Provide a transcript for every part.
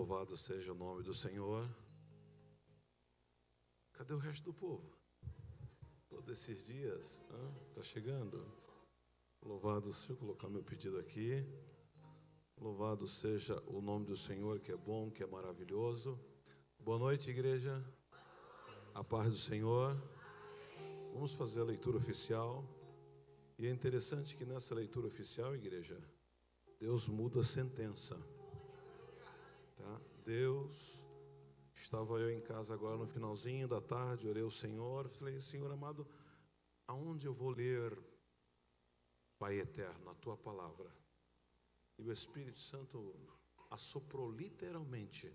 Louvado seja o nome do Senhor. Cadê o resto do povo? Todos esses dias, está chegando. Louvado, deixa eu colocar meu pedido aqui. Louvado seja o nome do Senhor, que é bom, que é maravilhoso. Boa noite, igreja. A paz do Senhor. Vamos fazer a leitura oficial. E é interessante que nessa leitura oficial, igreja, Deus muda a sentença. Tá? Deus, estava eu em casa agora no finalzinho da tarde, orei ao Senhor, falei: Senhor amado, aonde eu vou ler, Pai eterno, a tua palavra? E o Espírito Santo assoprou literalmente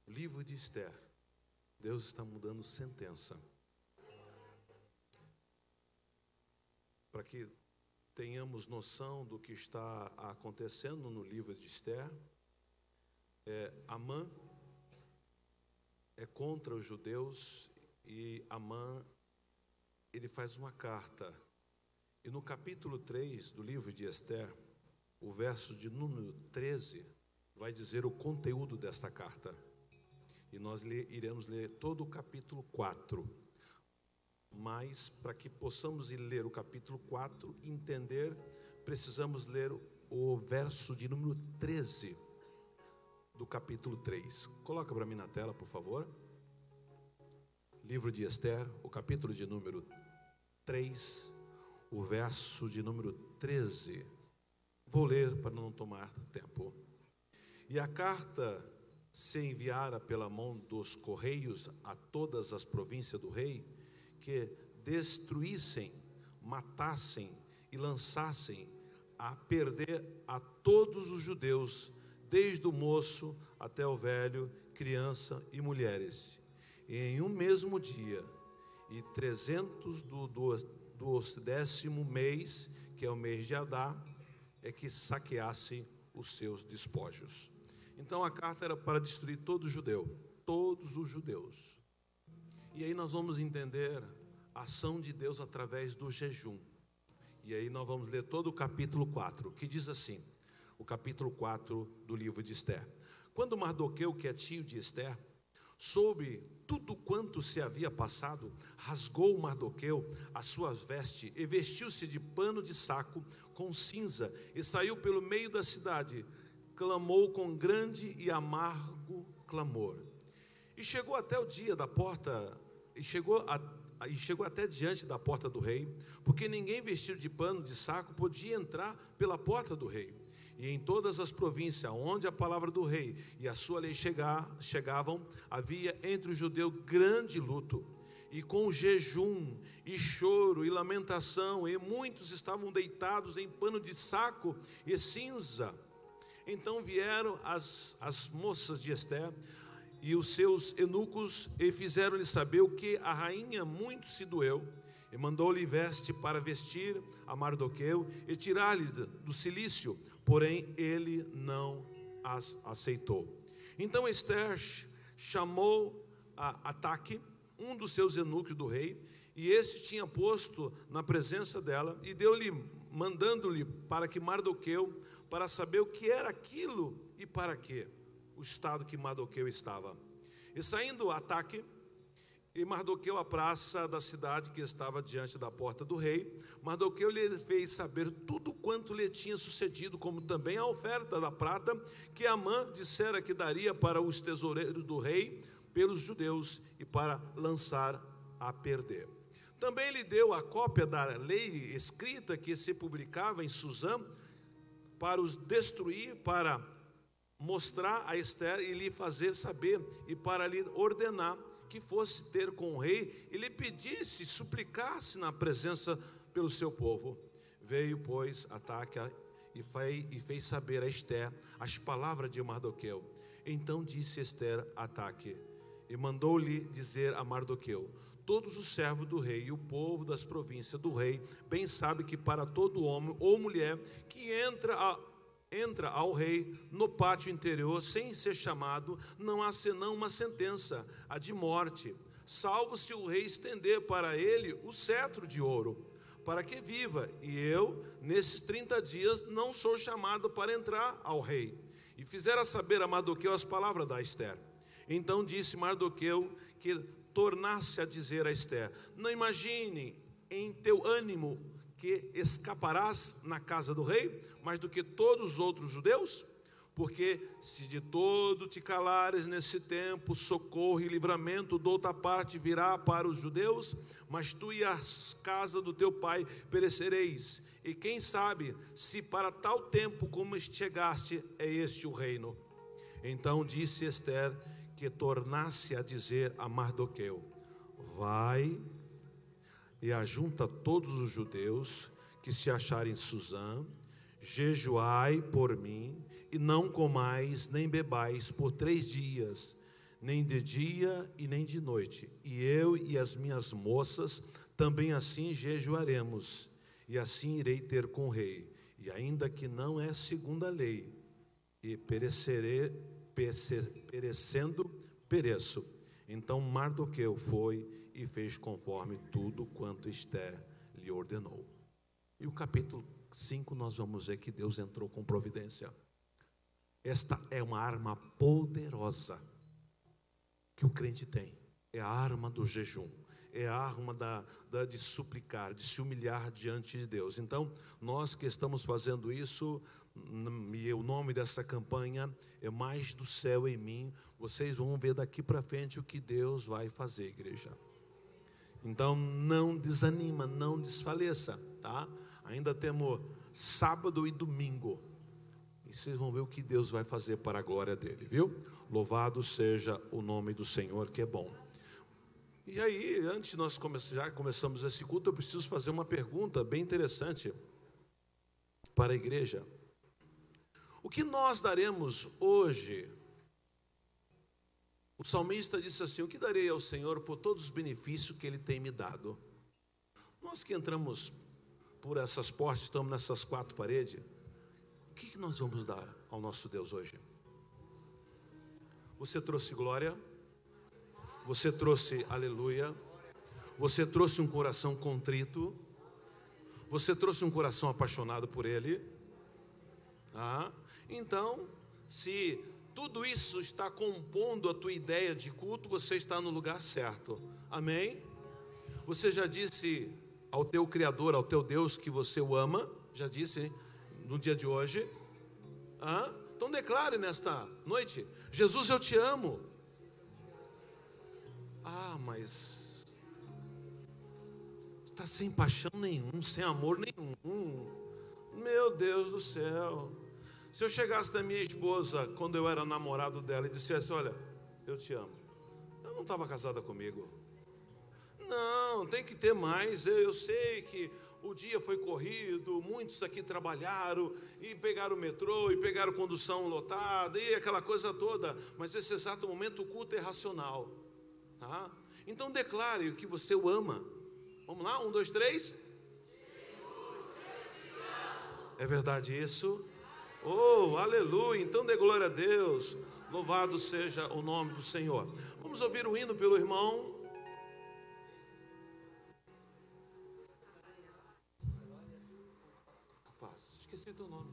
o livro de Esther. Deus está mudando sentença. Para que tenhamos noção do que está acontecendo no livro de Esther, Amã é contra os judeus e Amã, ele faz uma carta. E no capítulo 3 do livro de Esther, o verso de número 13, vai dizer o conteúdo desta carta. E nós iremos ler todo o capítulo 4. Mas, para que possamos ler o capítulo 4 e entender, precisamos ler o verso de número 13 do capítulo 3. Coloca para mim na tela, por favor. Livro de Esther, o capítulo de número 3, o verso de número 13. Vou ler para não tomar tempo. E a carta se enviara pela mão dos correios a todas as províncias do rei, que destruíssem, matassem e lançassem a perder a todos os judeus, desde o moço até o velho, criança e mulheres. E em um mesmo dia, e 300 do 10º mês, que é o mês de Adar, é que saqueasse os seus despojos. Então a carta era para destruir todo judeu, todos os judeus. E aí nós vamos entender a ação de Deus através do jejum. E aí nós vamos ler todo o capítulo 4, que diz assim, o capítulo 4 do livro de Esther. Quando Mardoqueu, que é tio de Esther, soube tudo quanto se havia passado, rasgou Mardoqueu as suas vestes e vestiu-se de pano de saco com cinza e saiu pelo meio da cidade, clamou com grande e amargo clamor. E chegou até o dia da porta, e chegou até diante da porta do rei, porque ninguém vestido de pano de saco podia entrar pela porta do rei. E em todas as províncias onde a palavra do rei e a sua lei chegavam, havia entre os judeus grande luto, e com jejum, e choro, e lamentação, e muitos estavam deitados em pano de saco e cinza. Então vieram as moças de Esther e os seus eunucos, e fizeram-lhe saber o que a rainha muito se doeu, e mandou-lhe veste para vestir a Mardoqueu e tirar-lhe do cilício, porém ele não as aceitou. Então Esther chamou a Ataque, um dos seus eunucos do rei, e esse tinha posto na presença dela, e deu-lhe, mandando-lhe para que Mardoqueu, para saber o que era aquilo e para quê, o estado que Mardoqueu estava. E saindo Ataque, e Mardoqueu à praça da cidade que estava diante da porta do rei, Mardoqueu lhe fez saber tudo quanto lhe tinha sucedido, como também a oferta da prata que Amã dissera que daria para os tesoureiros do rei pelos judeus e para lançar a perder. Também lhe deu a cópia da lei escrita que se publicava em Susã para os destruir, para mostrar a Esther e lhe fazer saber, e para lhe ordenar que fosse ter com o rei e lhe pedisse, suplicasse na presença pelo seu povo. Veio, pois, Ataque e fez saber a Esther as palavras de Mardoqueu. Então disse Esther a Ataque, e mandou-lhe dizer a Mardoqueu: todos os servos do rei e o povo das províncias do rei bem sabe que para todo homem ou mulher que entra ao rei no pátio interior sem ser chamado, não há senão uma sentença, a de morte, salvo se o rei estender para ele o cetro de ouro, para que viva. E eu, nesses 30 dias, não sou chamado para entrar ao rei. e fizera saber a Mardoqueu as palavras da Ester. Então disse Mardoqueu que tornasse a dizer a Ester: não imagine em teu ânimo que escaparás na casa do rei, mais do que todos os outros judeus? Porque se de todo te calares nesse tempo, socorro e livramento de outra parte virá para os judeus, mas tu e a casa do teu pai perecereis. E quem sabe se para tal tempo como chegaste é este o reino. Então disse Ester que tornasse a dizer a Mardoqueu: vai e ajunta todos os judeus que se acharem em Suzã, jejuai por mim, e não comais nem bebais por 3 dias, nem de dia e nem de noite. E eu e as minhas moças também assim jejuaremos, e assim irei ter com o rei. E ainda que não é segundo a lei, e perecendo, pereço. Então Mardoqueu foi e fez conforme tudo quanto Ester lhe ordenou. E o capítulo 5 nós vamos ver que Deus entrou com providência. Esta é uma arma poderosa que o crente tem. É a arma do jejum. É a arma de suplicar, de se humilhar diante de Deus. Então, nós que estamos fazendo isso, e o nome dessa campanha é Mais do Céu em Mim. Vocês vão ver daqui para frente o que Deus vai fazer, igreja. Então, não desanima, não desfaleça, tá? Ainda temos sábado e domingo. E vocês vão ver o que Deus vai fazer para a glória dele, viu? Louvado seja o nome do Senhor, que é bom. E aí, antes de nós começamos esse culto, eu preciso fazer uma pergunta bem interessante para a igreja. O que nós daremos hoje? O salmista disse assim: o que darei ao Senhor por todos os benefícios que Ele tem me dado? Nós que entramos por essas portas, estamos nessas 4 paredes, o que nós vamos dar ao nosso Deus hoje? Você trouxe glória? Você trouxe aleluia? Você trouxe um coração contrito? Você trouxe um coração apaixonado por Ele? Então, se tudo isso está compondo a tua ideia de culto, você está no lugar certo. Amém? Você já disse ao teu Criador, ao teu Deus, que você o ama? Já disse no dia de hoje? Então declare nesta noite: Jesus, eu te amo. Mas está sem paixão nenhum, sem amor nenhum. Meu Deus do céu. Se eu chegasse da minha esposa, quando eu era namorado dela, e dissesse: olha, eu te amo, ela não estava casada comigo. Não, tem que ter mais. Eu sei que o dia foi corrido, muitos aqui trabalharam, e pegaram o metrô, e pegaram condução lotada, e aquela coisa toda, mas nesse exato momento o culto é racional. Então declare que você o ama. Vamos lá, 1, 2, 3. É verdade isso? Oh, aleluia. Então dê glória a Deus. Louvado seja o nome do Senhor. Vamos ouvir o hino pelo irmão esqueci teu nome,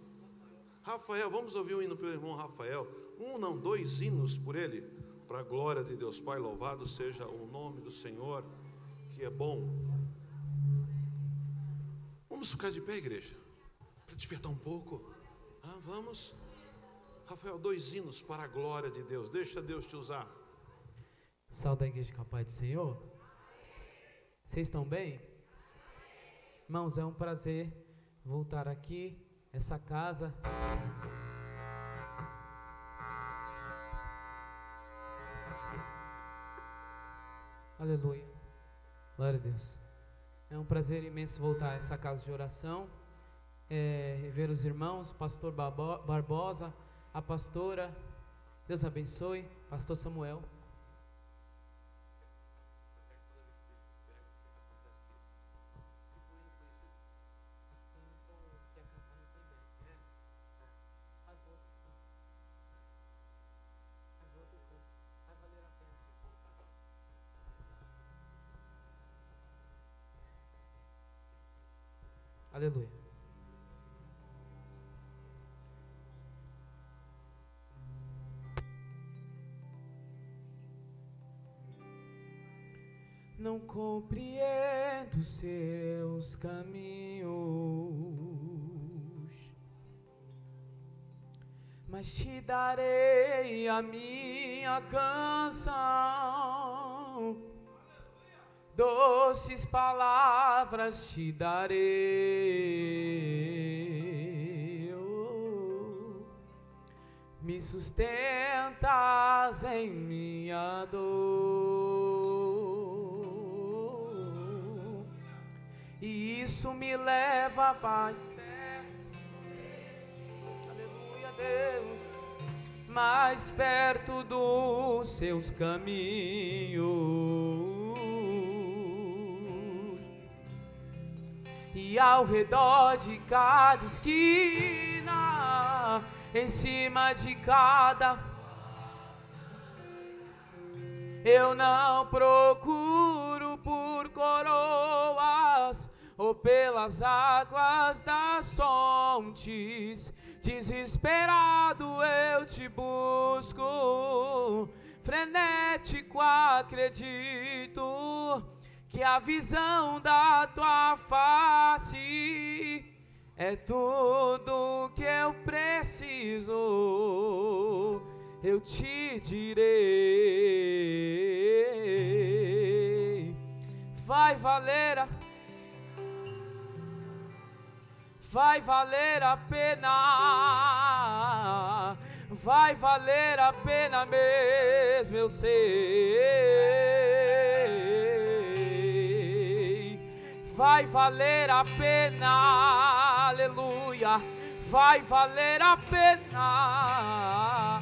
Rafael. Vamos ouvir o hino pelo irmão Rafael. 1 não, 2 hinos por ele, para a glória de Deus Pai. Louvado seja o nome do Senhor, que é bom. Vamos ficar de pé, igreja, para despertar um pouco. Vamos, Rafael, 2 hinos para a glória de Deus. Deixa Deus te usar. Salve a igreja com a paz do Senhor. Vocês estão bem? Irmãos, é um prazer voltar aqui, essa casa. Aleluia, glória a Deus. É um prazer imenso voltar a essa casa de oração, ver os irmãos, o pastor Barbosa, a pastora, Deus abençoe, pastor Samuel. Aleluia. Não compreendo seus caminhos, mas te darei a minha canção, doces palavras te darei. Me sustentas em minha dor, e isso me leva a paz perto, aleluia, Deus, mais perto dos seus caminhos. E ao redor de cada esquina, em cima de cada, eu não procuro por coroas ou pelas águas das fontes. Desesperado eu te busco, frenético acredito que a visão da tua face é tudo que eu preciso. Eu te direi, vai valer a pena, vai valer a pena mesmo, eu sei. Vai valer a pena, aleluia, vai valer a pena.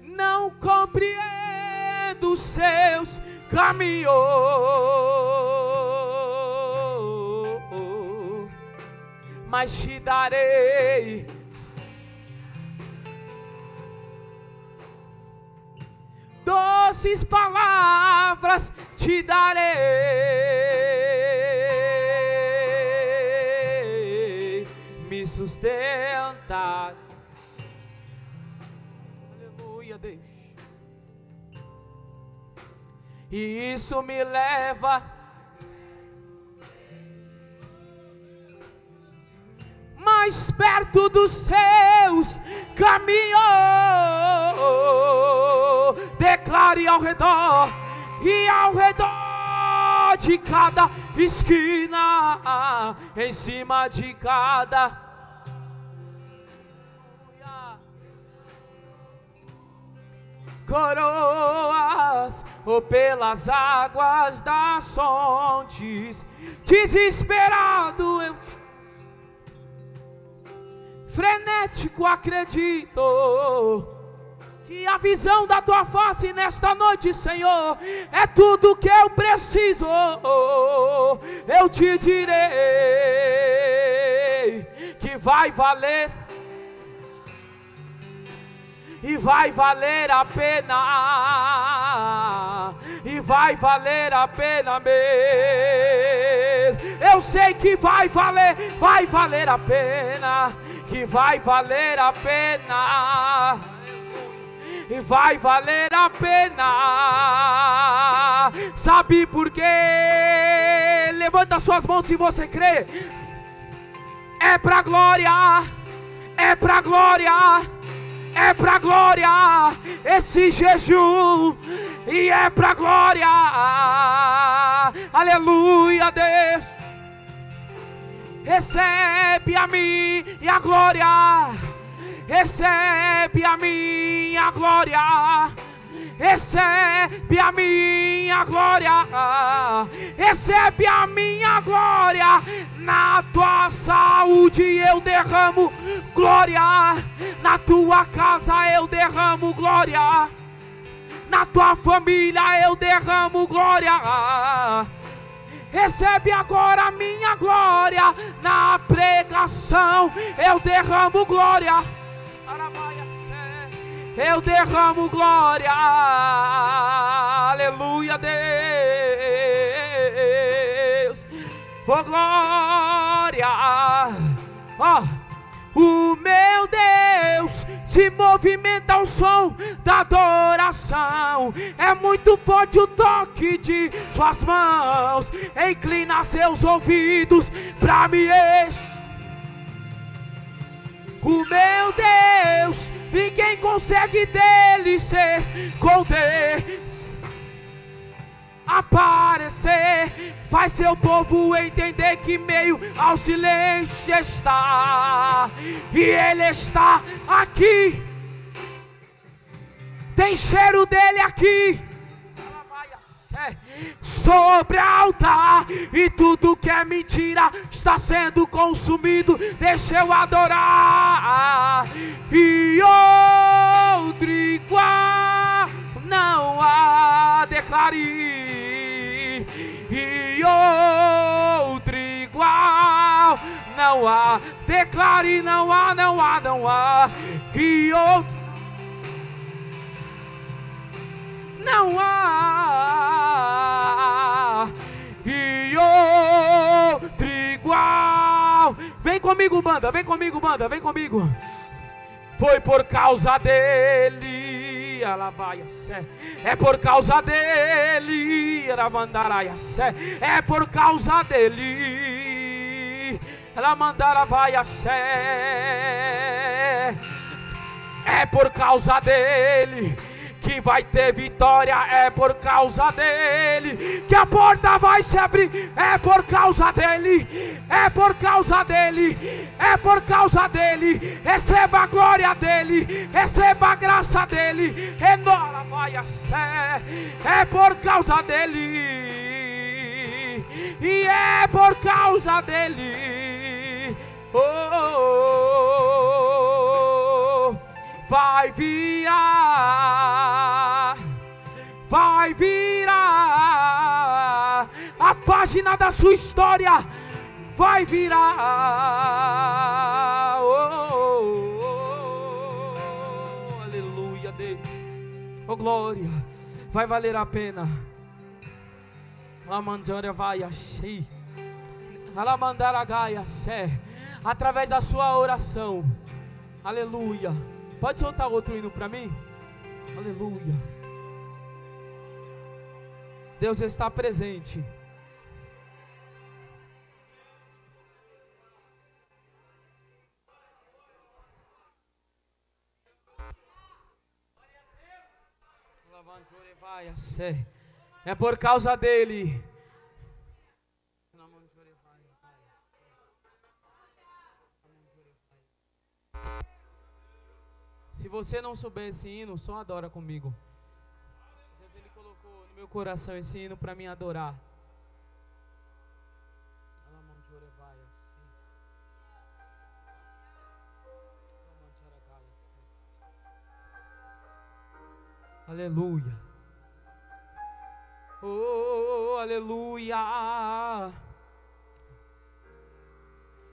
Não compreendo os seus caminhos, mas te darei doces palavras, te darei, me sustenta, aleluia, Deus. E isso me leva mais perto dos seus caminhos. Declare ao redor de cada esquina, em cima de cada coroas ou pelas águas das fontes. Desesperado eu frenético acredito que a visão da tua face nesta noite, Senhor, é tudo que eu preciso. Eu te direi que vai valer, e vai valer a pena, e vai valer a pena mesmo. Eu sei que vai valer a pena, que vai valer a pena, e vai valer a pena. Sabe por quê? Levanta suas mãos se você crê. É pra glória, é pra glória, é pra glória esse jejum, e é pra glória, aleluia, Deus. Recebe a minha glória, recebe a minha glória, recebe a minha glória, recebe a minha glória. Na tua saúde eu derramo glória, na tua casa eu derramo glória, na tua família eu derramo glória. Recebe agora a minha glória, na pregação eu derramo glória, eu derramo glória, aleluia, Deus, oh glória, oh, o meu Deus se movimenta ao som da adoração. É muito forte o toque de suas mãos. Inclina seus ouvidos para me o meu Deus, ninguém consegue dele se esconder, aparecer. Faz seu povo entender que meio ao silêncio está, e ele está aqui. Tem cheiro dele aqui sobre o altar, e tudo que é mentira está sendo consumido. Deixa eu adorar, e outro igual não há. Declare, e outro igual não há. Declare, não há, não há, não há. E outro não há, e outro igual. Vem comigo, banda, vem comigo, banda, vem comigo. Foi por causa dele, é por causa dele, é por causa dele, é por causa dele que vai ter vitória, é por causa dele que a porta vai se abrir, é por causa dele, é por causa dele, é por causa dele. Receba a glória dele, receba a graça dele, renova, vai a fé, é por causa dele, e é por causa dele. Vai virar, vai virar a página da sua história, vai virar. Aleluia, Deus, oh glória, vai valer a pena. Através da sua oração, aleluia. Pode soltar outro hino para mim? Aleluia. Deus está presente. É por causa dele. Se você não souber esse hino, só adora comigo. Deus, ele colocou no meu coração esse hino para mim adorar. Aleluia. Oh, aleluia.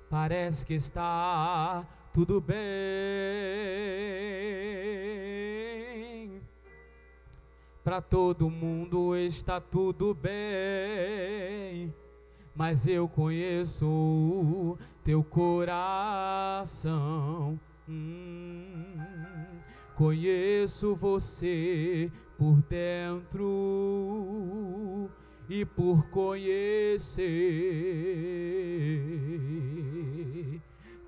Parece que está tudo bem, para todo mundo está tudo bem, mas eu conheço o teu coração, conheço você por dentro e por conhecer.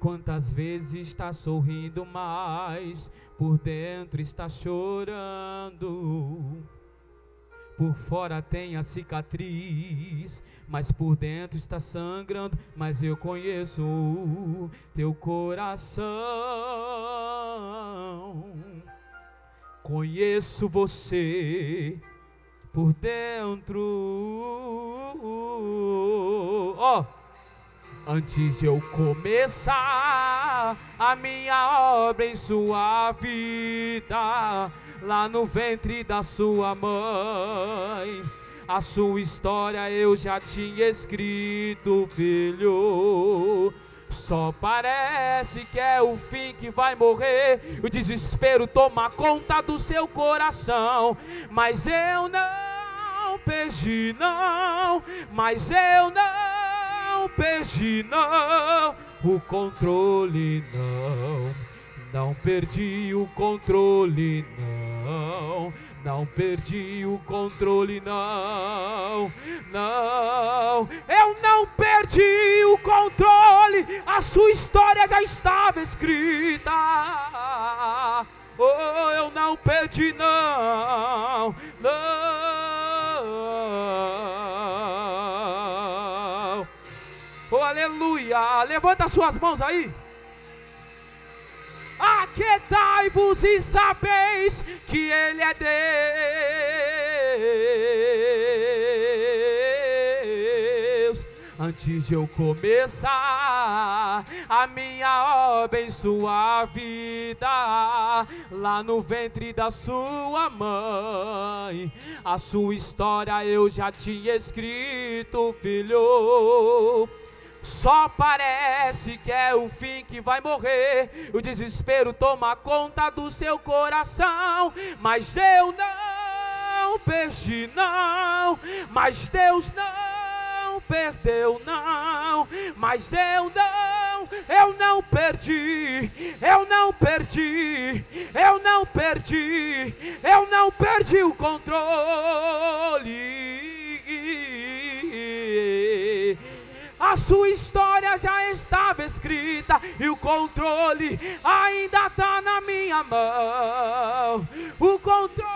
Quantas vezes está sorrindo, mas por dentro está chorando. Por fora tem a cicatriz, mas por dentro está sangrando. Mas eu conheço o teu coração, conheço você por dentro. Ó, antes de eu começar a minha obra em sua vida, lá no ventre da sua mãe, a sua história eu já tinha escrito, filho. Só parece que é o fim que vai morrer, o desespero toma conta do seu coração. Mas eu não perdi não, mas eu não perdi não, o controle não. Não perdi o controle, não. Não perdi o controle, não. Não, eu não perdi o controle. A sua história já estava escrita. Oh, eu não perdi, não. Não. Oh, aleluia. Levanta suas mãos aí. Aquietai-vos e sabeis que Ele é Deus. Antes de eu começar a minha abençoar vida, lá no ventre da sua mãe, a sua história eu já tinha escrito, filho. Só parece que é o fim que vai morrer, o desespero toma conta do seu coração, mas eu não perdi, não, mas Deus não perdeu, não, mas eu não perdi, eu não perdi, eu não perdi, eu não perdi o controle. A sua história já estava escrita e o controle ainda está na minha mão. O controle.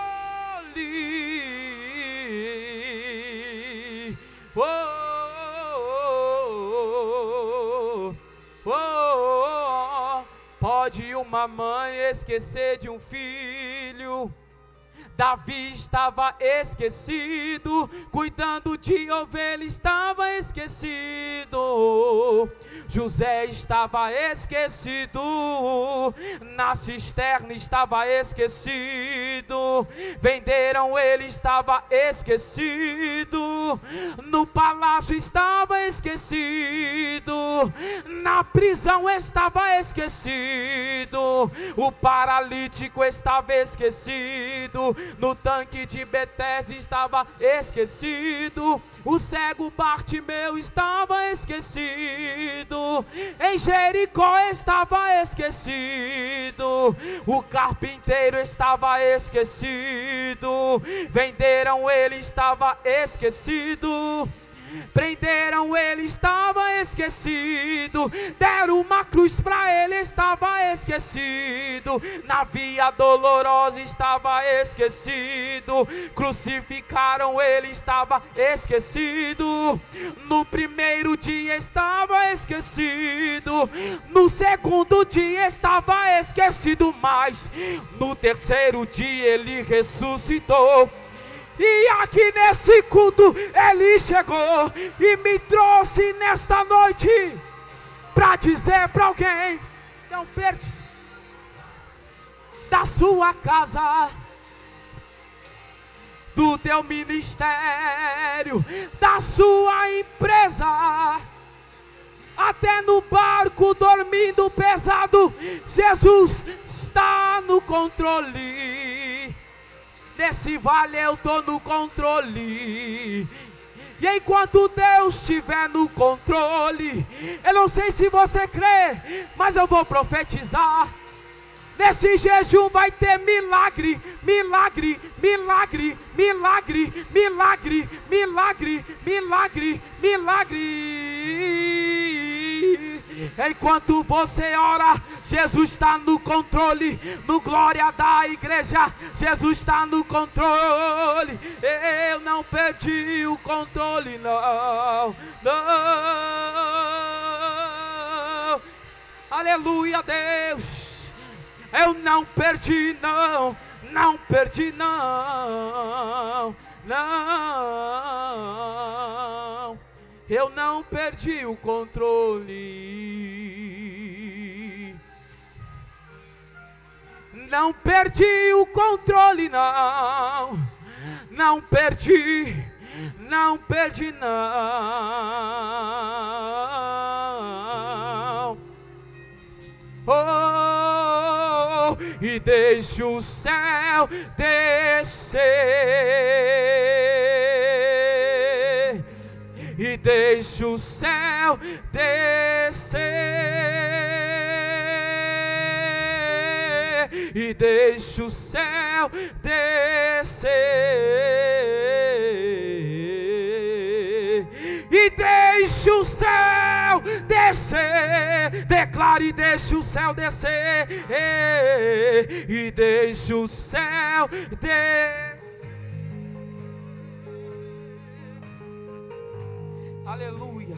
Oh, oh, oh, oh. Pode uma mãe esquecer de um filho? Davi estava esquecido, cuidando de ovelha estava esquecido. José estava esquecido, na cisterna estava esquecido. Venderam ele, estava esquecido. No palácio estava esquecido, na prisão estava esquecido. O paralítico estava esquecido, no tanque de Betesda estava esquecido. O cego Bartimeu estava esquecido, em Jericó estava esquecido. O carpinteiro estava esquecido, venderam ele, estava esquecido. Prenderam ele, estava esquecido. Deram uma cruz para ele, estava esquecido. Na via dolorosa estava esquecido. Crucificaram ele, estava esquecido. No primeiro dia estava esquecido, no segundo dia estava esquecido, mas no terceiro dia ele ressuscitou. E aqui nesse culto ele chegou e me trouxe nesta noite para dizer para alguém: não perde da sua casa, do teu ministério, da sua empresa, até no barco dormindo pesado, Jesus está no controle. Nesse vale eu estou no controle. E enquanto Deus estiver no controle, eu não sei se você crê, mas eu vou profetizar. Nesse jejum vai ter milagre, milagre, milagre, milagre, milagre, milagre, milagre, milagre. Enquanto você ora, Jesus está no controle. No glória da igreja, Jesus está no controle. Eu não perdi o controle, não, não. Aleluia, Deus. Eu não perdi, não, não perdi, não, não. Eu não perdi o controle. Não perdi o controle, não. Não perdi, não perdi, não. Oh, e deixa o céu descer, e deixa o céu descer. e deixa o céu descer, e deixa o céu descer, declare e deixa o céu descer, e deixa o céu descer. Aleluia.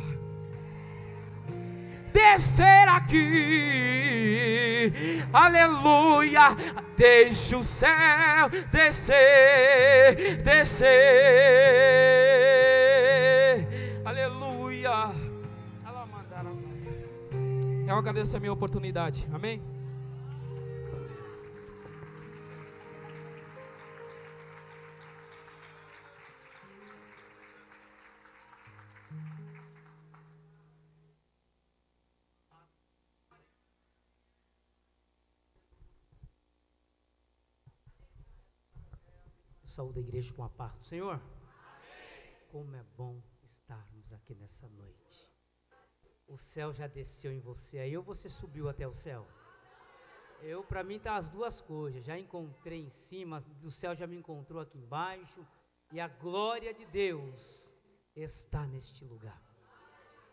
Descer aqui, aleluia, deixa o céu descer, descer, aleluia. Eu agradeço a minha oportunidade, amém? Saúde a igreja com a paz do Senhor. Amém. Como é bom estarmos aqui nessa noite. O céu já desceu em você aí, ou você subiu até o céu? Para mim tá as duas coisas. Já encontrei em cima, o céu já me encontrou aqui embaixo, e a glória de Deus está neste lugar.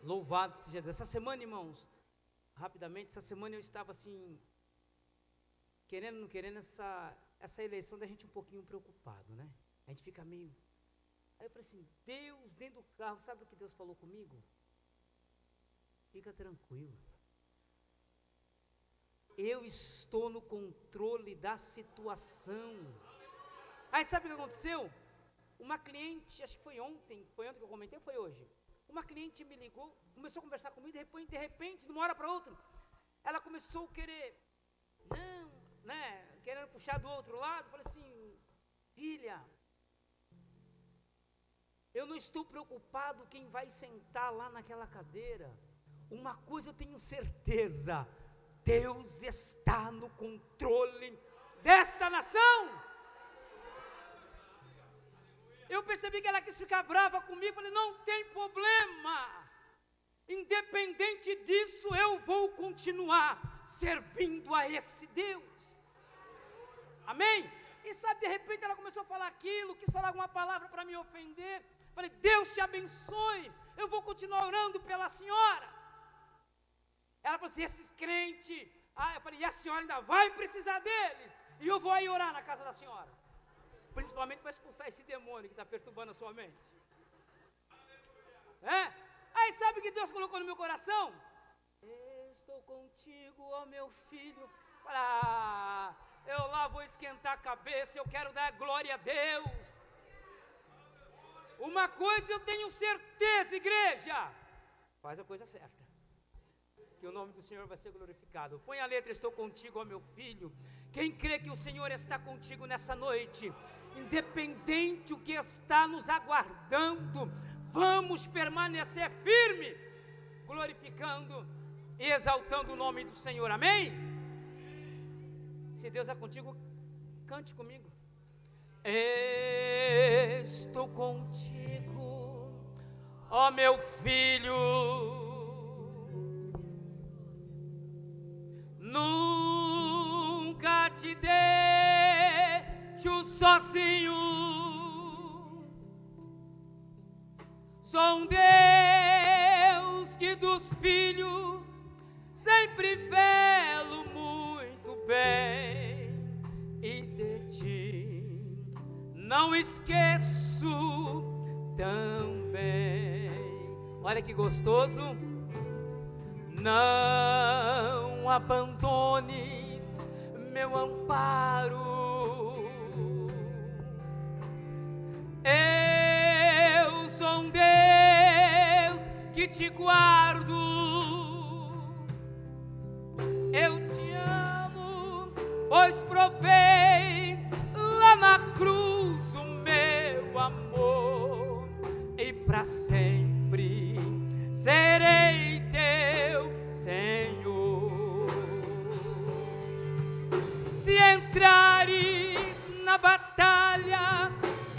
Louvado seja Deus. Essa semana, irmãos, rapidamente, essa semana eu estava assim, querendo ou não querendo, essa eleição da gente um pouquinho preocupado, né? A gente fica meio... Aí eu falei assim, Deus dentro do carro, sabe o que Deus falou comigo? Fica tranquilo. Eu estou no controle da situação. Aí sabe o que aconteceu? Uma cliente, acho que foi ontem que eu comentei, ou foi hoje? Uma cliente me ligou, começou a conversar comigo, de repente, de uma hora para outra, ela começou a querer, querendo puxar do outro lado. Falei assim, filha, eu não estou preocupado quem vai sentar lá naquela cadeira. Uma coisa eu tenho certeza, Deus está no controle desta nação. Eu percebi que ela quis ficar brava comigo, falei, não tem problema, independente disso eu vou continuar servindo a esse Deus. Amém? E sabe, de repente ela começou a falar aquilo, quis falar alguma palavra para me ofender. Falei, Deus te abençoe, eu vou continuar orando pela senhora. Ela falou assim, esses crentes, eu falei, e a senhora ainda vai precisar deles, e eu vou aí orar na casa da senhora, principalmente para expulsar esse demônio que está perturbando a sua mente. Aí sabe o que Deus colocou no meu coração? Estou contigo, ó meu filho. Eu lá vou esquentar a cabeça, eu quero dar glória a Deus. Uma coisa eu tenho certeza, igreja, faz a coisa certa, que o nome do Senhor vai ser glorificado. Põe a letra, estou contigo, ó meu filho. Quem crê que o Senhor está contigo nessa noite, independente o que está nos aguardando, vamos permanecer firme, glorificando e exaltando o nome do Senhor, amém? Se Deus é contigo, cante comigo. Estou contigo, ó meu filho, nunca te deixo sozinho, sou um Deus que dos filhos sempre velo muito bem, e de ti não esqueço também. Olha que gostoso. Não abandones meu amparo, eu sou um Deus que te guardo, eu te amo, pois provei lá na cruz o meu amor, e para sempre serei teu Senhor. Se entrares na batalha,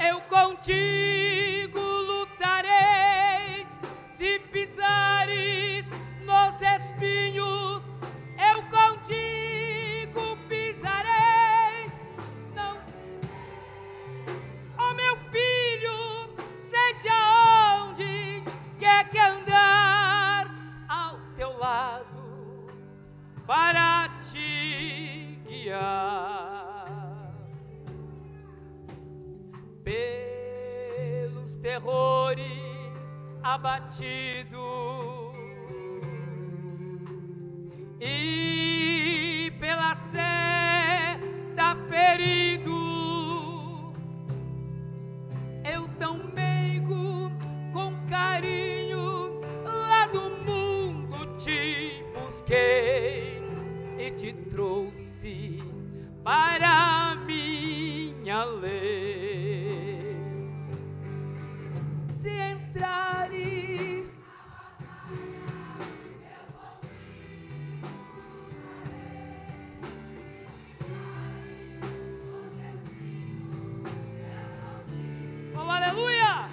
eu contigo lutarei. Se pisares nos espinhos, eu contigo pisarei. dores, abatido, e pela seta ferido, eu tão meigo, com carinho, lá do mundo te busquei e te trouxe para minha lei. Se entrares oh, aleluia!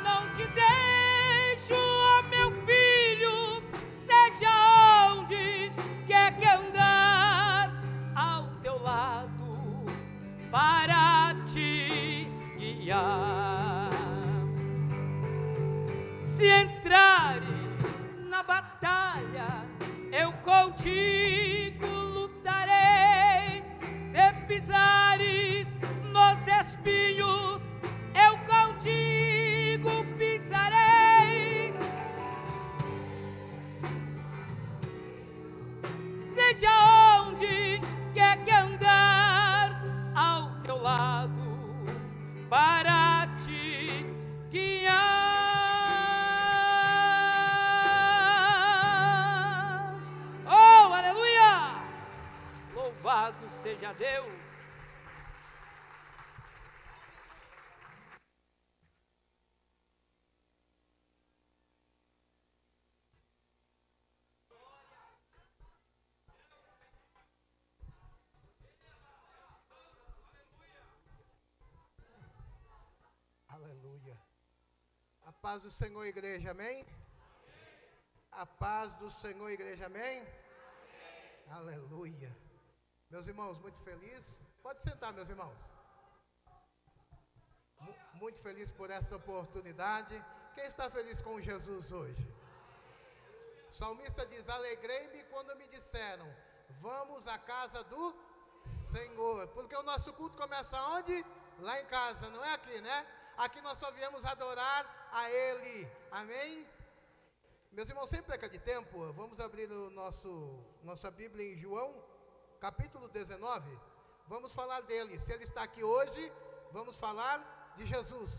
Não te deixo, ó meu filho, seja onde quer que andar, ao teu lado para te guiar. Se entrares na batalha, eu contigo lutarei. Se pisares nos espinhos, eu contigo pisarei. Seja onde quer que andar, ao teu lado para te guiar. Oh, aleluia! Louvado seja Deus. Aleluia. A paz do Senhor, igreja, amém? A paz do Senhor, igreja, amém? Aleluia. Meus irmãos, muito feliz. Pode sentar, meus irmãos. Muito feliz por essa oportunidade. Quem está feliz com Jesus hoje? O salmista diz: alegrei-me quando me disseram, vamos à casa do Senhor. Porque o nosso culto começa onde? Lá em casa, não é aqui, né? Aqui nós só viemos adorar a Ele, amém? Meus irmãos, sem perca de tempo, vamos abrir nossa Bíblia em João, capítulo 19, vamos falar dele. Se ele está aqui hoje, vamos falar de Jesus,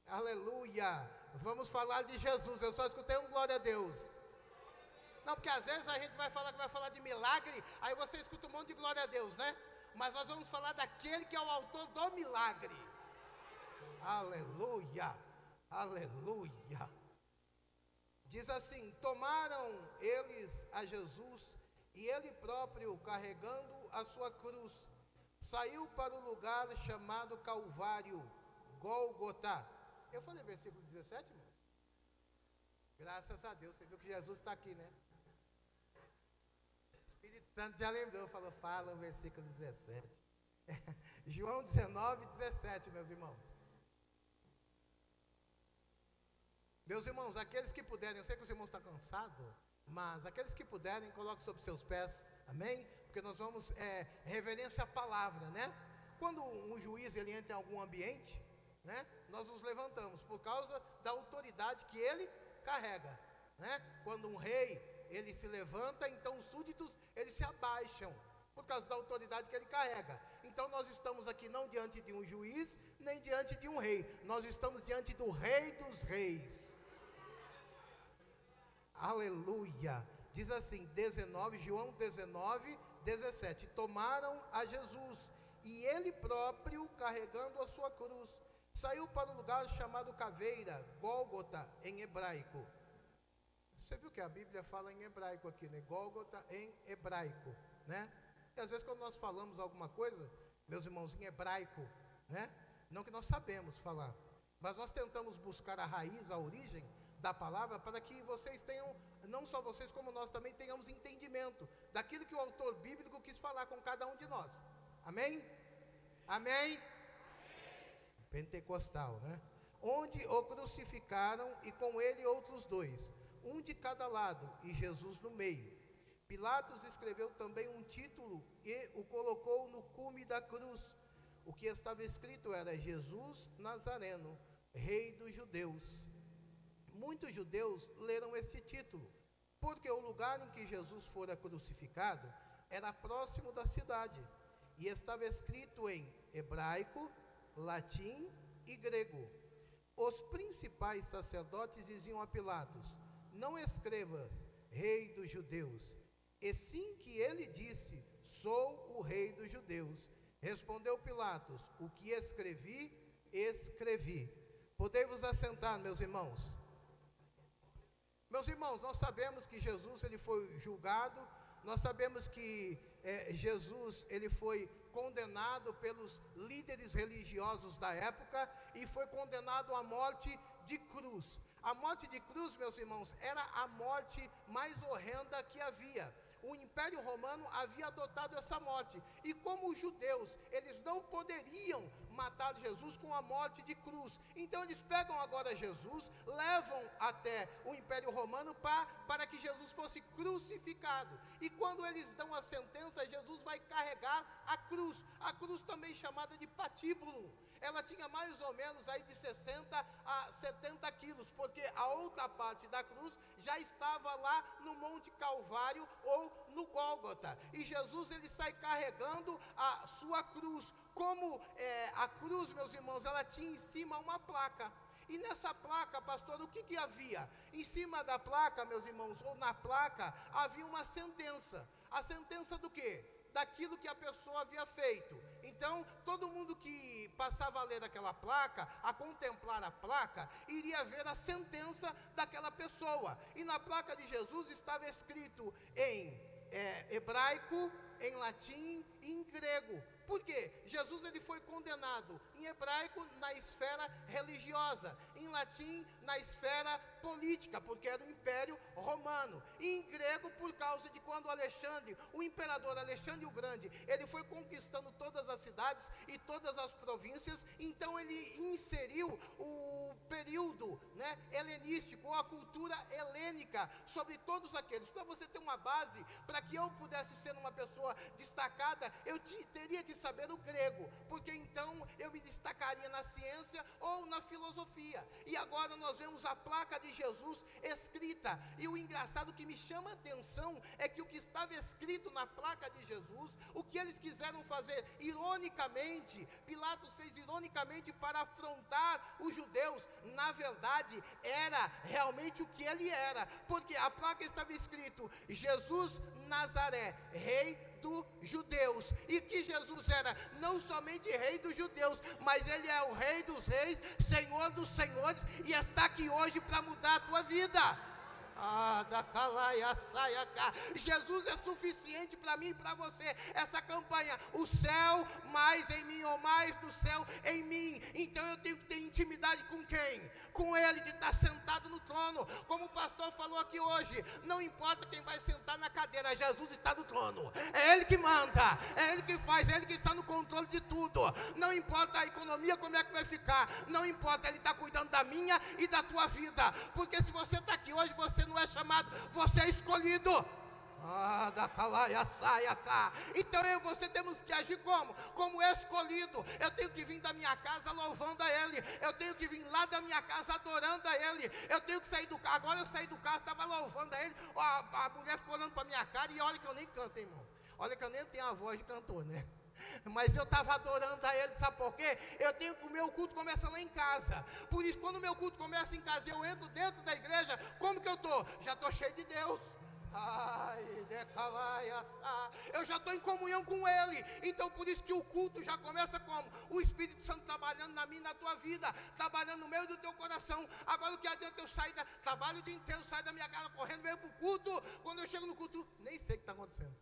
aleluia, vamos falar de Jesus. Eu só escutei um glória a Deus. Não, porque às vezes a gente vai falar que vai falar de milagre, aí você escuta um monte de glória a Deus, né? Mas nós vamos falar daquele que é o autor do milagre. Aleluia, aleluia. Diz assim: tomaram eles a Jesus, e ele próprio, carregando a sua cruz, saiu para o lugar chamado Calvário, Gólgota. Eu falei versículo 17, irmão? Graças a Deus, você viu que Jesus está aqui, né? O Espírito Santo já lembrou, falou, fala o versículo 17. João 19, 17, meus irmãos. Meus irmãos, aqueles que puderem, eu sei que os irmãos estão cansados, mas aqueles que puderem, coloquem sobre seus pés, amém? Porque nós vamos reverência à palavra, né? Quando um juiz ele entra em algum ambiente, né? Nós nos levantamos por causa da autoridade que ele carrega, né? Quando um rei ele se levanta, então os súditos eles se abaixam por causa da autoridade que ele carrega. Então nós estamos aqui não diante de um juiz, nem diante de um rei, nós estamos diante do Rei dos Reis. Aleluia. Diz assim, 19, João 19, 17. Tomaram a Jesus, e ele próprio, carregando a sua cruz, saiu para o lugar chamado Caveira, Gólgota, em hebraico. Você viu que a Bíblia fala em hebraico aqui, né? Gólgota em hebraico, né? E às vezes quando nós falamos alguma coisa, meus irmãos, em hebraico, né? Não que nós sabemos falar, mas nós tentamos buscar a raiz, a origem da palavra, para que vocês tenham, não só vocês, como nós também tenhamos entendimento daquilo que o autor bíblico quis falar com cada um de nós. Amém? Amém? Pentecostal, né? Onde o crucificaram, e com ele outros dois, um de cada lado, e Jesus no meio. Pilatos escreveu também um título e o colocou no cume da cruz. O que estava escrito era: Jesus Nazareno, Rei dos Judeus. Muitos judeus leram esse título, porque o lugar em que Jesus fora crucificado era próximo da cidade, e estava escrito em hebraico, latim e grego. Os principais sacerdotes diziam a Pilatos: não escreva Rei dos Judeus, e sim que ele disse: sou o Rei dos Judeus. Respondeu Pilatos: o que escrevi, escrevi. Podei-vos assentar, meus irmãos. Meus irmãos, nós sabemos que Jesus ele foi julgado, nós sabemos que Jesus ele foi condenado pelos líderes religiosos da época e foi condenado à morte de cruz. A morte de cruz, meus irmãos, era a morte mais horrenda que havia. O Império Romano havia adotado essa morte. E como os judeus, eles não poderiam matar Jesus com a morte de cruz. Então eles pegam agora Jesus, levam até o Império Romano para que Jesus fosse crucificado. E quando eles dão a sentença, Jesus vai carregar a cruz também chamada de patíbulo. Ela tinha mais ou menos aí de 60 a 70 quilos, porque a outra parte da cruz já estava lá no Monte Calvário ou no Gólgota. E Jesus ele sai carregando a sua cruz. Como a cruz, meus irmãos, ela tinha em cima uma placa. E nessa placa, pastor, o que havia? Em cima da placa, meus irmãos, ou na placa, havia uma sentença. A sentença do quê? Daquilo que a pessoa havia feito. Então, todo mundo que passava a ler aquela placa, a contemplar a placa, iria ver a sentença daquela pessoa. E na placa de Jesus estava escrito em hebraico, em latim e em grego. Por quê? Jesus ele foi condenado em hebraico na esfera religiosa, em latim na esfera política, porque era o Império Romano, e em grego por causa de quando Alexandre, o imperador Alexandre o Grande, ele foi conquistando todas as cidades e todas as províncias, então ele inseriu o período helenístico, ou a cultura helênica sobre todos aqueles. Para você ter uma base, para que eu pudesse ser uma pessoa destacada, eu teria que saber o grego, porque então eu me destacaria na ciência ou na filosofia. E agora nós vemos a placa de Jesus escrita, e o engraçado que me chama a atenção é que o que estava escrito na placa de Jesus, o que eles quiseram fazer ironicamente, Pilatos fez ironicamente para afrontar os judeus, na verdade era realmente o que ele era, porque a placa estava escrito Jesus Nazaré, Rei dos Judeus, e que Jesus era não somente Rei dos Judeus, mas ele é o Rei dos Reis, Senhor dos Senhores, e está aqui hoje para mudar a tua vida. Jesus é suficiente para mim e para você. Essa campanha, o céu mais em mim, ou mais do céu em mim. Então eu tenho que ter intimidade com quem? Com ele que está sentado no trono. Como o pastor falou aqui hoje, não importa quem vai sentar na cadeira, Jesus está no trono. É ele que manda, é ele que faz, é ele que está no controle de tudo. Não importa a economia como é que vai ficar, não importa, ele está cuidando da minha e da tua vida. Porque se você está aqui hoje, você não é chamado, você é escolhido. Então eu e você temos que agir como escolhido. Eu tenho que vir da minha casa louvando a Ele, eu tenho que vir lá da minha casa adorando a Ele, eu tenho que sair do carro. Agora eu saí do carro, estava louvando a Ele, a mulher ficou olhando para a minha cara, e olha que eu nem canto, irmão, olha que eu nem tenho a voz de cantor, né? Mas eu estava adorando a Ele, sabe por quê? O meu culto começa lá em casa. Por isso, quando o meu culto começa em casa, eu entro dentro da igreja, como que eu estou? Já estou cheio de Deus. Eu já estou em comunhão com Ele. Então por isso que o culto já começa como? O Espírito Santo trabalhando na minha e na tua vida, trabalhando no meio do teu coração. Agora o que adianta eu sair trabalho o dia inteiro, sair da minha casa correndo, venho para o culto. Quando eu chego no culto, nem sei o que está acontecendo.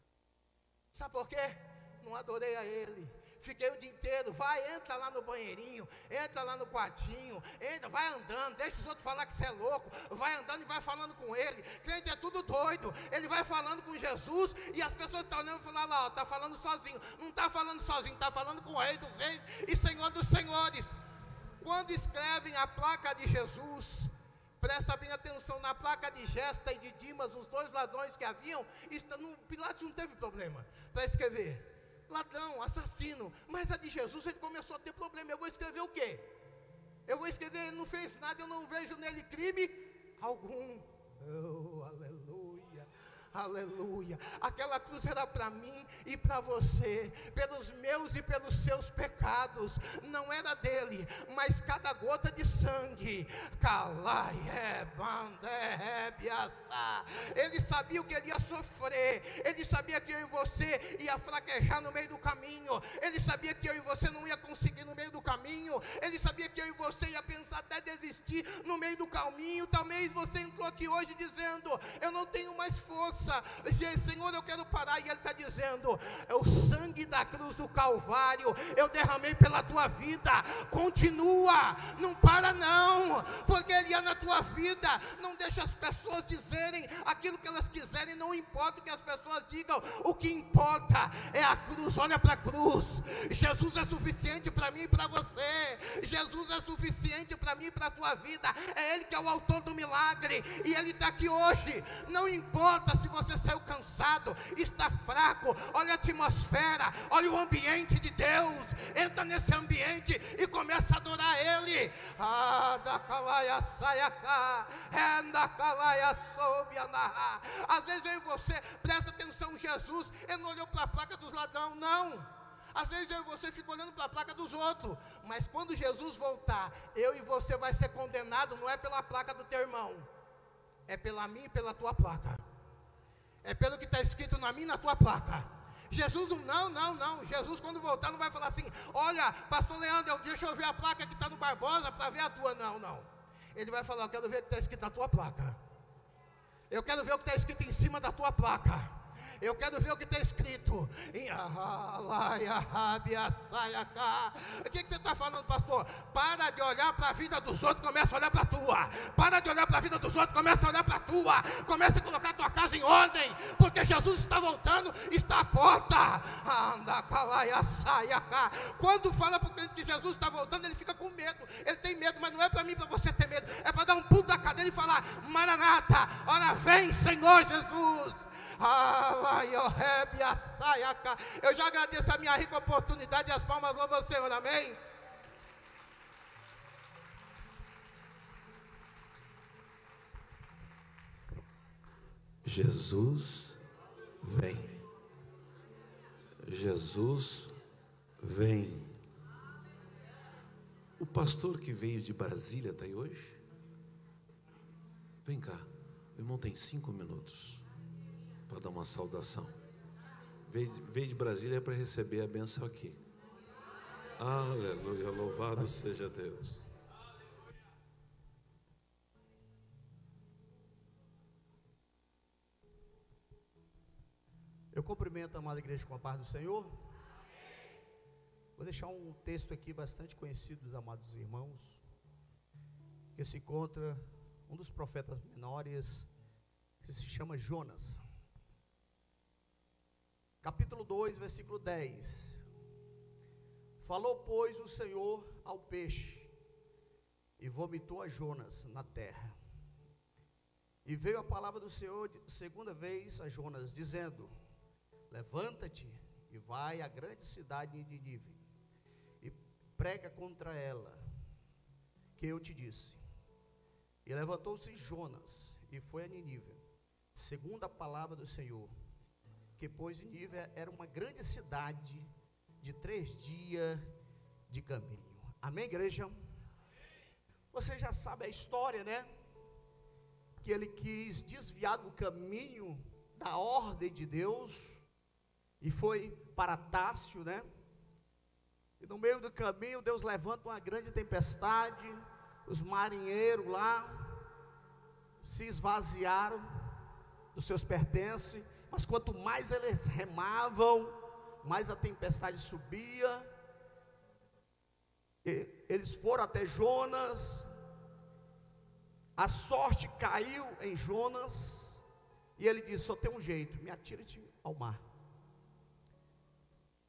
Sabe por quê? Não adorei a Ele. Fiquei o dia inteiro, entra lá no banheirinho, entra lá no quartinho, vai andando, deixa os outros falar que você é louco, vai andando e vai falando com Ele. Crente é tudo doido, ele vai falando com Jesus, e as pessoas estão olhando e falando lá, está falando sozinho. Não está falando sozinho, está falando com o Rei dos Reis e Senhor dos Senhores. Quando escrevem a placa de Jesus, presta bem atenção, na placa de Gesta e de Dimas, os dois ladrões que haviam, Pilatos não teve problema para escrever ladrão, assassino, mas a de Jesus ele começou a ter problema. Eu vou escrever o quê? Eu vou escrever, ele não fez nada, eu não vejo nele crime algum. Oh, aleluia. Aleluia. Aquela cruz era para mim e para você, pelos meus e pelos seus pecados. Não era dele, mas cada gota de sangue. Ele sabia o que ele ia sofrer. Ele sabia que eu e você ia fraquejar no meio do caminho. Ele sabia que eu e você não ia conseguir no meio do caminho. Ele sabia que eu e você ia pensar até desistir no meio do caminho. Talvez você entrou aqui hoje dizendo: eu não tenho mais força, Senhor, eu quero parar. E Ele está dizendo: é o sangue da cruz do Calvário, eu derramei pela tua vida. Continua, não para não, porque Ele é na tua vida. Não deixa as pessoas dizerem aquilo que elas quiserem, não importa o que as pessoas digam, o que importa é a cruz. Olha para a cruz. Jesus é suficiente para mim e para você. Jesus é suficiente para mim e para a tua vida. É Ele que é o autor do milagre, e Ele está aqui hoje. Não importa se você saiu cansado, está fraco, olha a atmosfera, olha o ambiente de Deus. Entra nesse ambiente e começa a adorar Ele. Às vezes eu e você, presta atenção, Jesus, Ele não olhou para a placa dos ladrões, não. Às vezes eu e você ficam olhando para a placa dos outros, mas quando Jesus voltar, eu e você vai ser condenado, não é pela placa do teu irmão, é pela minha e pela tua placa. É pelo que está escrito na minha e na tua placa. Jesus, não. Jesus, quando voltar, não vai falar assim: olha, pastor Leandro, deixa eu ver a placa que está no Barbosa para ver a tua. Não. Ele vai falar: eu quero ver o que está escrito na tua placa. Eu quero ver o que está escrito em cima da tua placa. Eu quero ver o que está escrito. O que você está falando, pastor? Para de olhar para a vida dos outros, começa a olhar para a tua. Para de olhar para a vida dos outros, começa a olhar para a tua. Começa a colocar a tua casa em ordem, porque Jesus está voltando, está à porta. Quando fala para o crente que Jesus está voltando, ele fica com medo. Ele tem medo, mas não é para mim, para você ter medo. É para dar um pulo da cadeira e falar: Maranata, ora vem, Senhor Jesus. Eu já agradeço a minha rica oportunidade e as palmas louvam ao Senhor, amém? Jesus vem. Jesus vem. O pastor que veio de Brasília está aí hoje? Vem cá, o irmão tem 5 minutos para dar uma saudação. Veio de Brasília para receber a bênção aqui. Aleluia, louvado seja Deus. Eu cumprimento a amada igreja com a paz do Senhor. Vou deixar um texto aqui bastante conhecido dos amados irmãos, que se encontra um dos profetas menores, que se chama Jonas. Capítulo 2, versículo 10. Falou, pois, o Senhor ao peixe, e vomitou a Jonas na terra. E veio a palavra do Senhor segunda vez a Jonas, dizendo: levanta-te e vai à grande cidade de Nínive, e prega contra ela, que eu te disse. E levantou-se Jonas, e foi a Nínive, segundo a palavra do Senhor, que pois Nínive era uma grande cidade de 3 dias de caminho. Amém, igreja? Amém. Você já sabe a história, né? Que ele quis desviar do caminho da ordem de Deus e foi para Társio, né? E no meio do caminho Deus levanta uma grande tempestade. Os marinheiros lá se esvaziaram dos seus pertences, mas quanto mais eles remavam, mais a tempestade subia. Eles foram até Jonas, a sorte caiu em Jonas, e ele disse: só tem um jeito, me atire-te ao mar.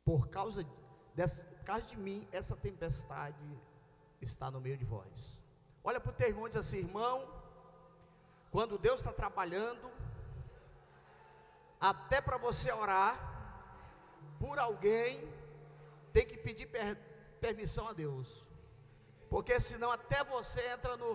Por causa de mim, essa tempestade está no meio de vós. Olha para o teu irmão e diz assim: irmão, quando Deus está trabalhando, até para você orar por alguém, tem que pedir permissão a Deus. Porque senão até você entra no...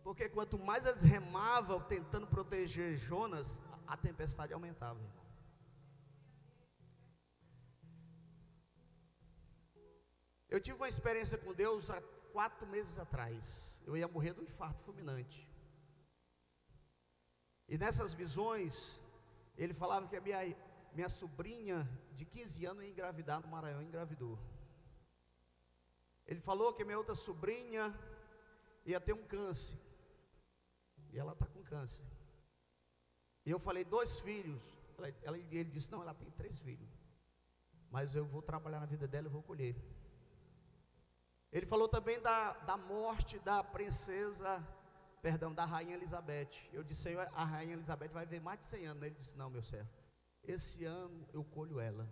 Porque quanto mais eles remavam tentando proteger Jonas, a tempestade aumentava, irmão. Eu tive uma experiência com Deus há 4 meses atrás. Eu ia morrer de um infarto fulminante. E nessas visões, ele falava que a minha sobrinha de 15 anos ia engravidar no Maranhão, engravidou. Ele falou que minha outra sobrinha ia ter um câncer. E ela está com câncer. E eu falei, 2 filhos. Ele disse, não, ela tem 3 filhos. Mas eu vou trabalhar na vida dela e vou colher. Ele falou também da morte da da Rainha Elizabeth. Eu disse, Senhor, a Rainha Elizabeth vai viver mais de 100 anos. Ele disse, não, meu servo, esse ano eu colho ela.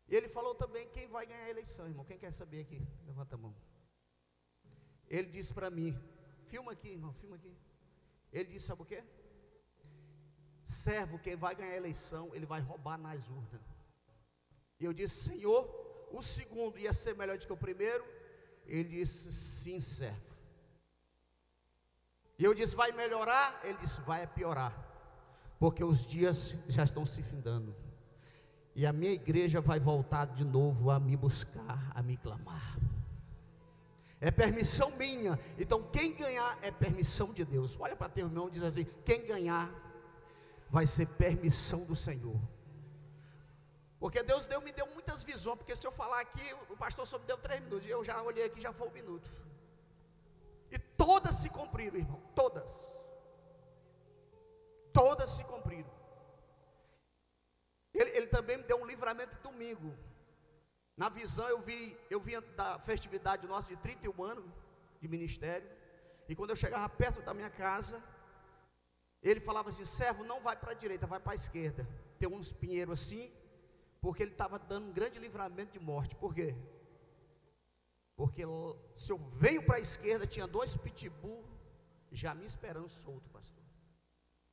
E ele falou também quem vai ganhar a eleição, irmão. Quem quer saber aqui? Levanta a mão. Ele disse para mim, filma aqui, irmão, filma aqui. Ele disse, sabe o quê? Servo, quem vai ganhar a eleição, ele vai roubar nas urnas. E eu disse, Senhor, o segundo ia ser melhor do que o primeiro? Ele disse, sim, servo. E eu disse, vai melhorar? Ele disse, vai piorar. Porque os dias já estão se findando. E a minha igreja vai voltar de novo a me buscar, a me clamar. É permissão minha. Então quem ganhar é permissão de Deus. Olha para teu irmão e diz assim, quem ganhar vai ser permissão do Senhor. Porque Deus me deu muitas visões. Porque se eu falar aqui, o pastor só me deu 3 minutos. Eu já olhei aqui, já foi 1 minuto. E todas se cumpriram, irmão. Todas. Todas se cumpriram. Ele também me deu um livramento domingo. Na visão eu vinha da festividade nossa de 31 anos de ministério. E quando eu chegava perto da minha casa, ele falava assim, servo, não vai para a direita, vai para a esquerda. Tem uns pinheiros assim, porque ele estava dando um grande livramento de morte. Por quê? Porque se eu venho para a esquerda, tinha 2 pitbull já me esperando solto, pastor.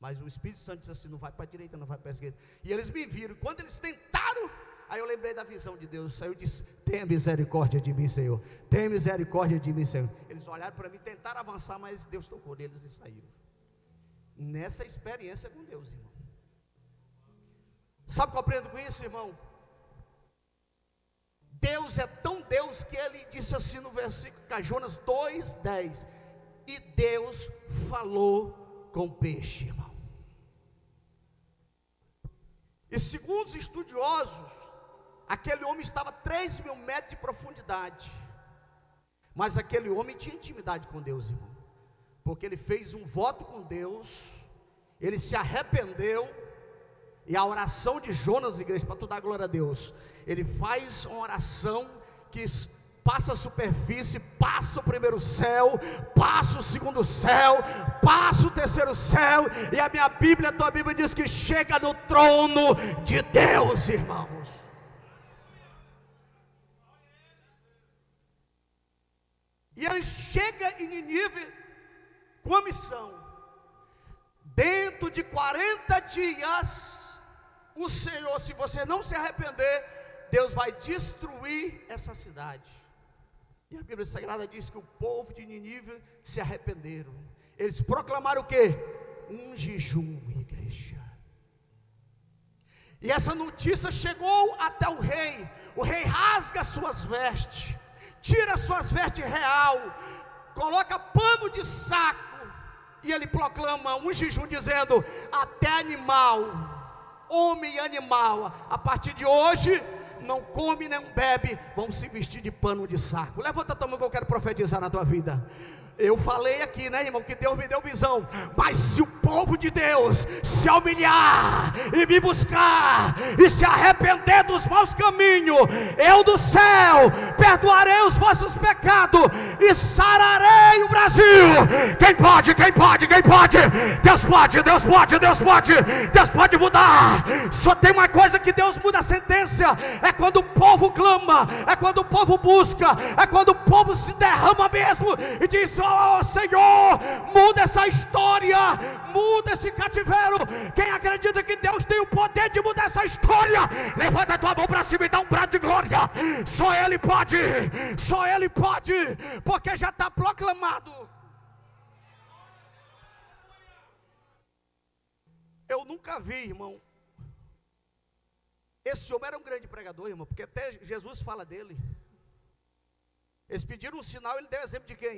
Mas o Espírito Santo disse assim, não vai para a direita, não vai para a esquerda. E eles me viram, quando eles tentaram, aí eu lembrei da visão de Deus. Aí eu disse, tenha misericórdia de mim, Senhor. Tenha misericórdia de mim, Senhor. Eles olharam para mim, tentaram avançar, mas Deus tocou neles e saíram. Nessa experiência com Deus, irmão. Sabe o que eu aprendo com isso, irmão? Deus é tão Deus que ele disse assim no versículo, Jonas 2:10, e Deus falou com o peixe, irmão. E segundo os estudiosos, aquele homem estava a 3.000 metros de profundidade, mas aquele homem tinha intimidade com Deus, irmão, porque ele fez um voto com Deus, ele se arrependeu. E a oração de Jonas, igreja, para tu dar glória a Deus, ele faz uma oração que passa a superfície, passa o primeiro céu, passa o segundo céu, passa o terceiro céu, e a minha Bíblia, a tua Bíblia diz que chega no trono de Deus, irmãos. E ele chega em Nínive com a missão. Dentro de 40 dias, o Senhor, se você não se arrepender, Deus vai destruir essa cidade. E a Bíblia Sagrada diz que o povo de Nínive se arrependeram. Eles proclamaram o quê? Um jejum, igreja. E essa notícia chegou até o rei. O rei rasga suas vestes, tira suas vestes real, coloca pano de saco, e ele proclama um jejum dizendo, até animal, homem e animal, a partir de hoje, não come nem bebe, vão se vestir de pano de saco. Levanta a tua mão que eu quero profetizar na tua vida. Eu falei aqui, né, irmão, que Deus me deu visão. Mas se o povo de Deus se humilhar e me buscar e se arrepender dos maus caminhos, eu do céu perdoarei os vossos pecados e sararei o Brasil. Quem pode? Quem pode? Quem pode? Deus pode, Deus pode, Deus pode. Deus pode mudar. Só tem uma coisa que Deus muda a sentença: é quando o povo clama, é quando o povo busca, é quando o povo se derrama mesmo e diz: ó Senhor, muda essa história, muda esse cativeiro. Quem acredita que Deus tem o poder de mudar essa história, levanta a tua mão para cima e dá um brado de glória. Só Ele pode, só Ele pode, porque já está proclamado. Eu nunca vi, irmão. Esse homem era um grande pregador, irmão, porque até Jesus fala dele. Eles pediram um sinal, ele deu exemplo de quem?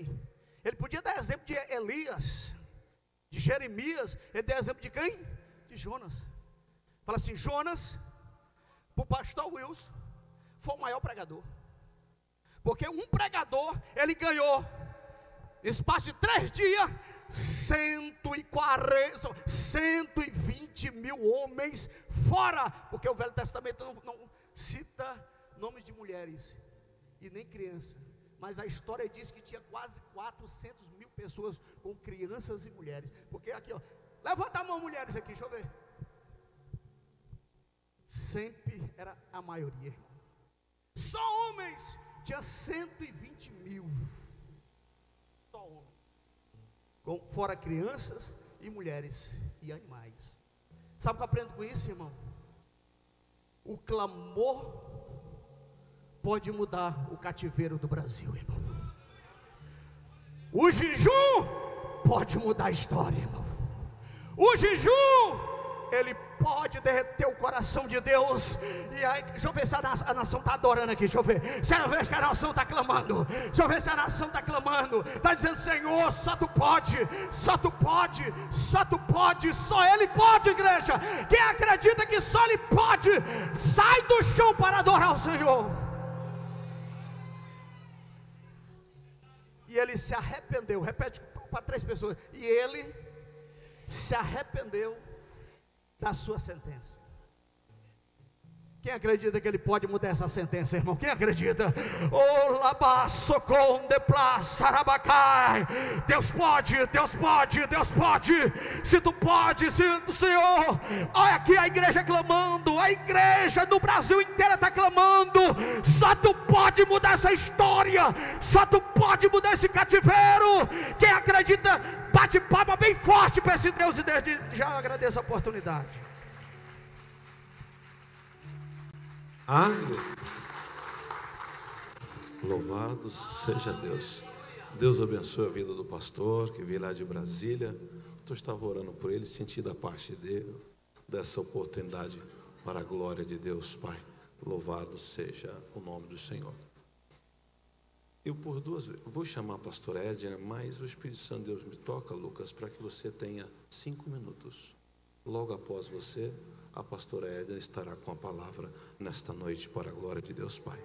Ele podia dar exemplo de Elias, de Jeremias. Ele deu exemplo de quem? De Jonas. Fala assim: Jonas, para o pastor Wilson, foi o maior pregador. Porque um pregador, ele ganhou, em espaço de 3 dias, 120 mil homens fora, porque o Velho Testamento não cita nomes de mulheres e nem criança, mas a história diz que tinha quase 400 mil pessoas com crianças e mulheres. Porque aqui, ó, levanta a mão, mulheres aqui, deixa eu ver. Sempre era a maioria, irmão. Só homens tinha 120 mil, só homens, fora crianças e mulheres e animais. Sabe o que eu aprendo com isso, irmão? O clamor pode mudar o cativeiro do Brasil, irmão. O jejum pode mudar a história, irmão. O jejum, ele pode derreter o coração de Deus. E aí, deixa eu ver se a nação está adorando aqui. Deixa eu ver. Deixa eu ver se a nação está clamando. Deixa eu ver se a nação está clamando. Está dizendo: Senhor, só tu pode, só tu pode, só tu pode, só Ele pode, igreja. Quem acredita que só Ele pode, sai do chão para adorar o Senhor. E ele se arrependeu. Repete para 3 pessoas. E ele se arrependeu da sua sentença. Quem acredita que ele pode mudar essa sentença, irmão? Quem acredita? Deus pode, Deus pode, Deus pode. Se tu pode, se o Senhor. Olha aqui a igreja clamando, a igreja do Brasil inteira está clamando. Só tu pode mudar essa história, só tu pode mudar esse cativeiro. Quem acredita, bate palma bem forte para esse Deus, e desde já agradeço a oportunidade. Louvado seja Deus. Deus abençoe a vida do pastor que veio lá de Brasília. Eu estava orando por ele, senti da parte dele dessa oportunidade para a glória de Deus, Pai. Louvado seja o nome do Senhor. Eu por 2 vezes vou chamar a pastora Edna, mas o Espírito Santo de Deus me toca, Lucas, para que você tenha 5 minutos. Logo após você, a pastora Edna estará com a palavra nesta noite para a glória de Deus Pai.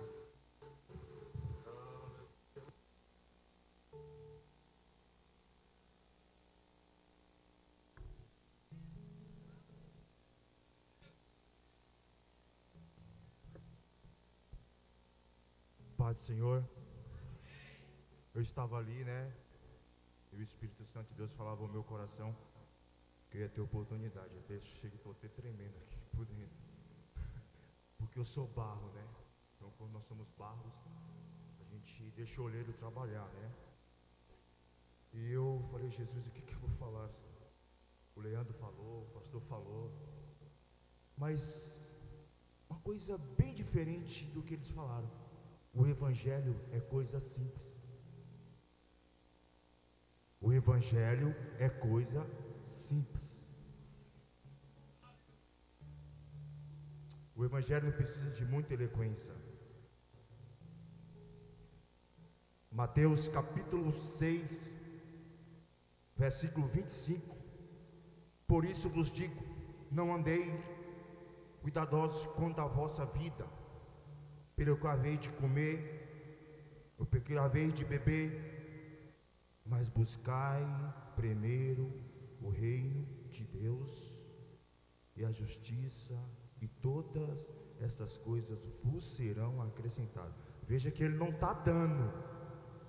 Pai do Senhor, eu estava ali, né, e o Espírito Santo de Deus falava ao meu coração que eu ia ter oportunidade. Até chego e estou até tremendo aqui por dentro, porque eu sou barro, né? Então, quando nós somos barros, a gente deixa o olheiro trabalhar, né? E eu falei: Jesus, o que eu vou falar? O Leandro falou, o pastor falou, mas uma coisa bem diferente do que eles falaram. O Evangelho é coisa simples. O Evangelho é coisa simples. O Evangelho não precisa de muita eloquência. Mateus capítulo 6, versículo 25. Por isso vos digo, não andei cuidadosos quanto à vossa vida, pelo que haveis de comer, ou pelo que haveis de beber, mas buscai primeiro o reino de Deus e a justiça, e todas essas coisas vos serão acrescentadas. Veja que ele não está dando,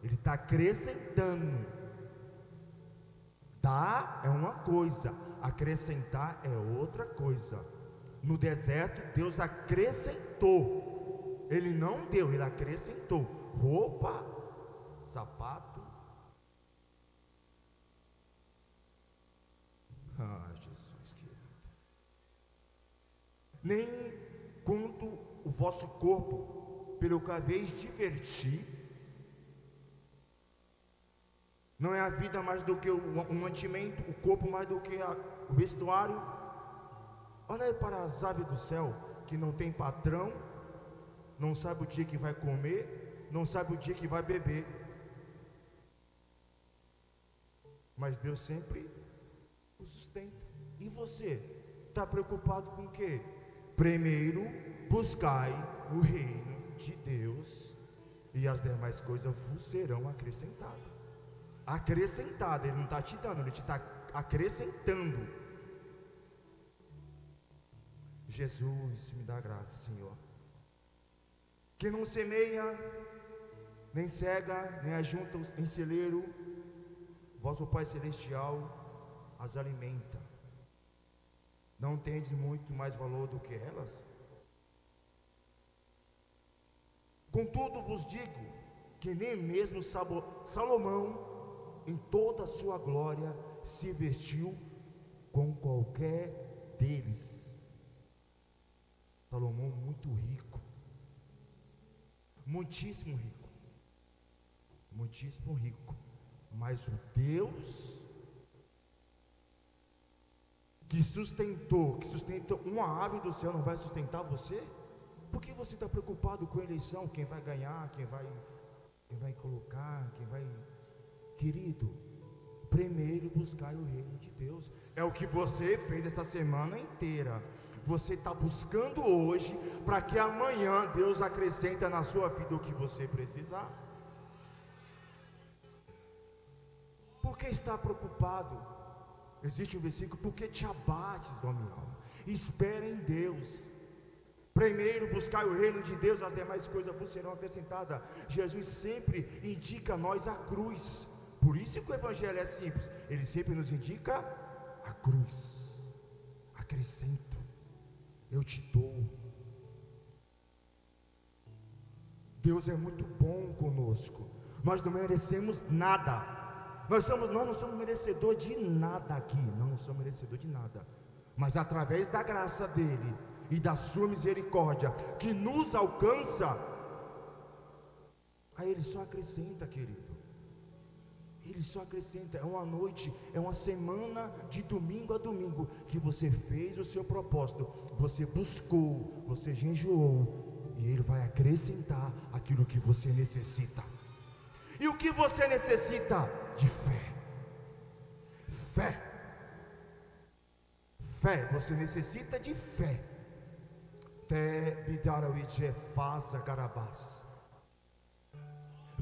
ele está acrescentando. Dar é uma coisa, acrescentar é outra coisa. No deserto Deus acrescentou, ele não deu, ele acrescentou roupa, sapato, Ah, Jesus querido. Nem quanto o vosso corpo, pelo que haveis divertir, não é a vida mais do que o mantimento, o corpo mais do que o vestuário. Olha aí para as aves do céu, que não tem patrão, não sabe o dia que vai comer, não sabe o dia que vai beber. Mas Deus sempre o sustenta. E você, está preocupado com o quê? Primeiro, buscai o reino de Deus, e as demais coisas vos serão acrescentadas. Acrescentada, Ele não está te dando, Ele te está acrescentando. Jesus, me dá graça, Senhor. Que não semeia, nem cega, nem ajunta em celeiro, vosso Pai Celestial as alimenta. Não tendes muito mais valor do que elas? Contudo vos digo, que nem mesmo Salomão, em toda a sua glória, se vestiu com qualquer deles. Salomão muito rico, muitíssimo rico, mas o Deus que sustenta uma ave do céu não vai sustentar você? Por que você está preocupado com a eleição? Quem vai ganhar, quem vai colocar, quem vai... Querido, primeiro buscar o reino de Deus. É o que você fez essa semana inteira. Você está buscando hoje, para que amanhã Deus acrescente na sua vida o que você precisar. Por que está preocupado? Existe um versículo: porque te abates, ó minha alma, espera em Deus. Primeiro buscar o reino de Deus, as demais coisas vos serão acrescentadas. Jesus sempre indica a nós a cruz. Por isso que o evangelho é simples, ele sempre nos indica a cruz. Acrescento, eu te dou. Deus é muito bom conosco. Nós não merecemos nada. Nós não somos merecedores de nada aqui. Não somos merecedores de nada. Mas através da graça dele e da sua misericórdia que nos alcança, aí ele só acrescenta, querido. Ele só acrescenta. É uma noite, é uma semana de domingo a domingo que você fez o seu propósito, você buscou, você jejuou, e ele vai acrescentar aquilo que você necessita. E o que você necessita? De fé. Fé, você necessita de fé.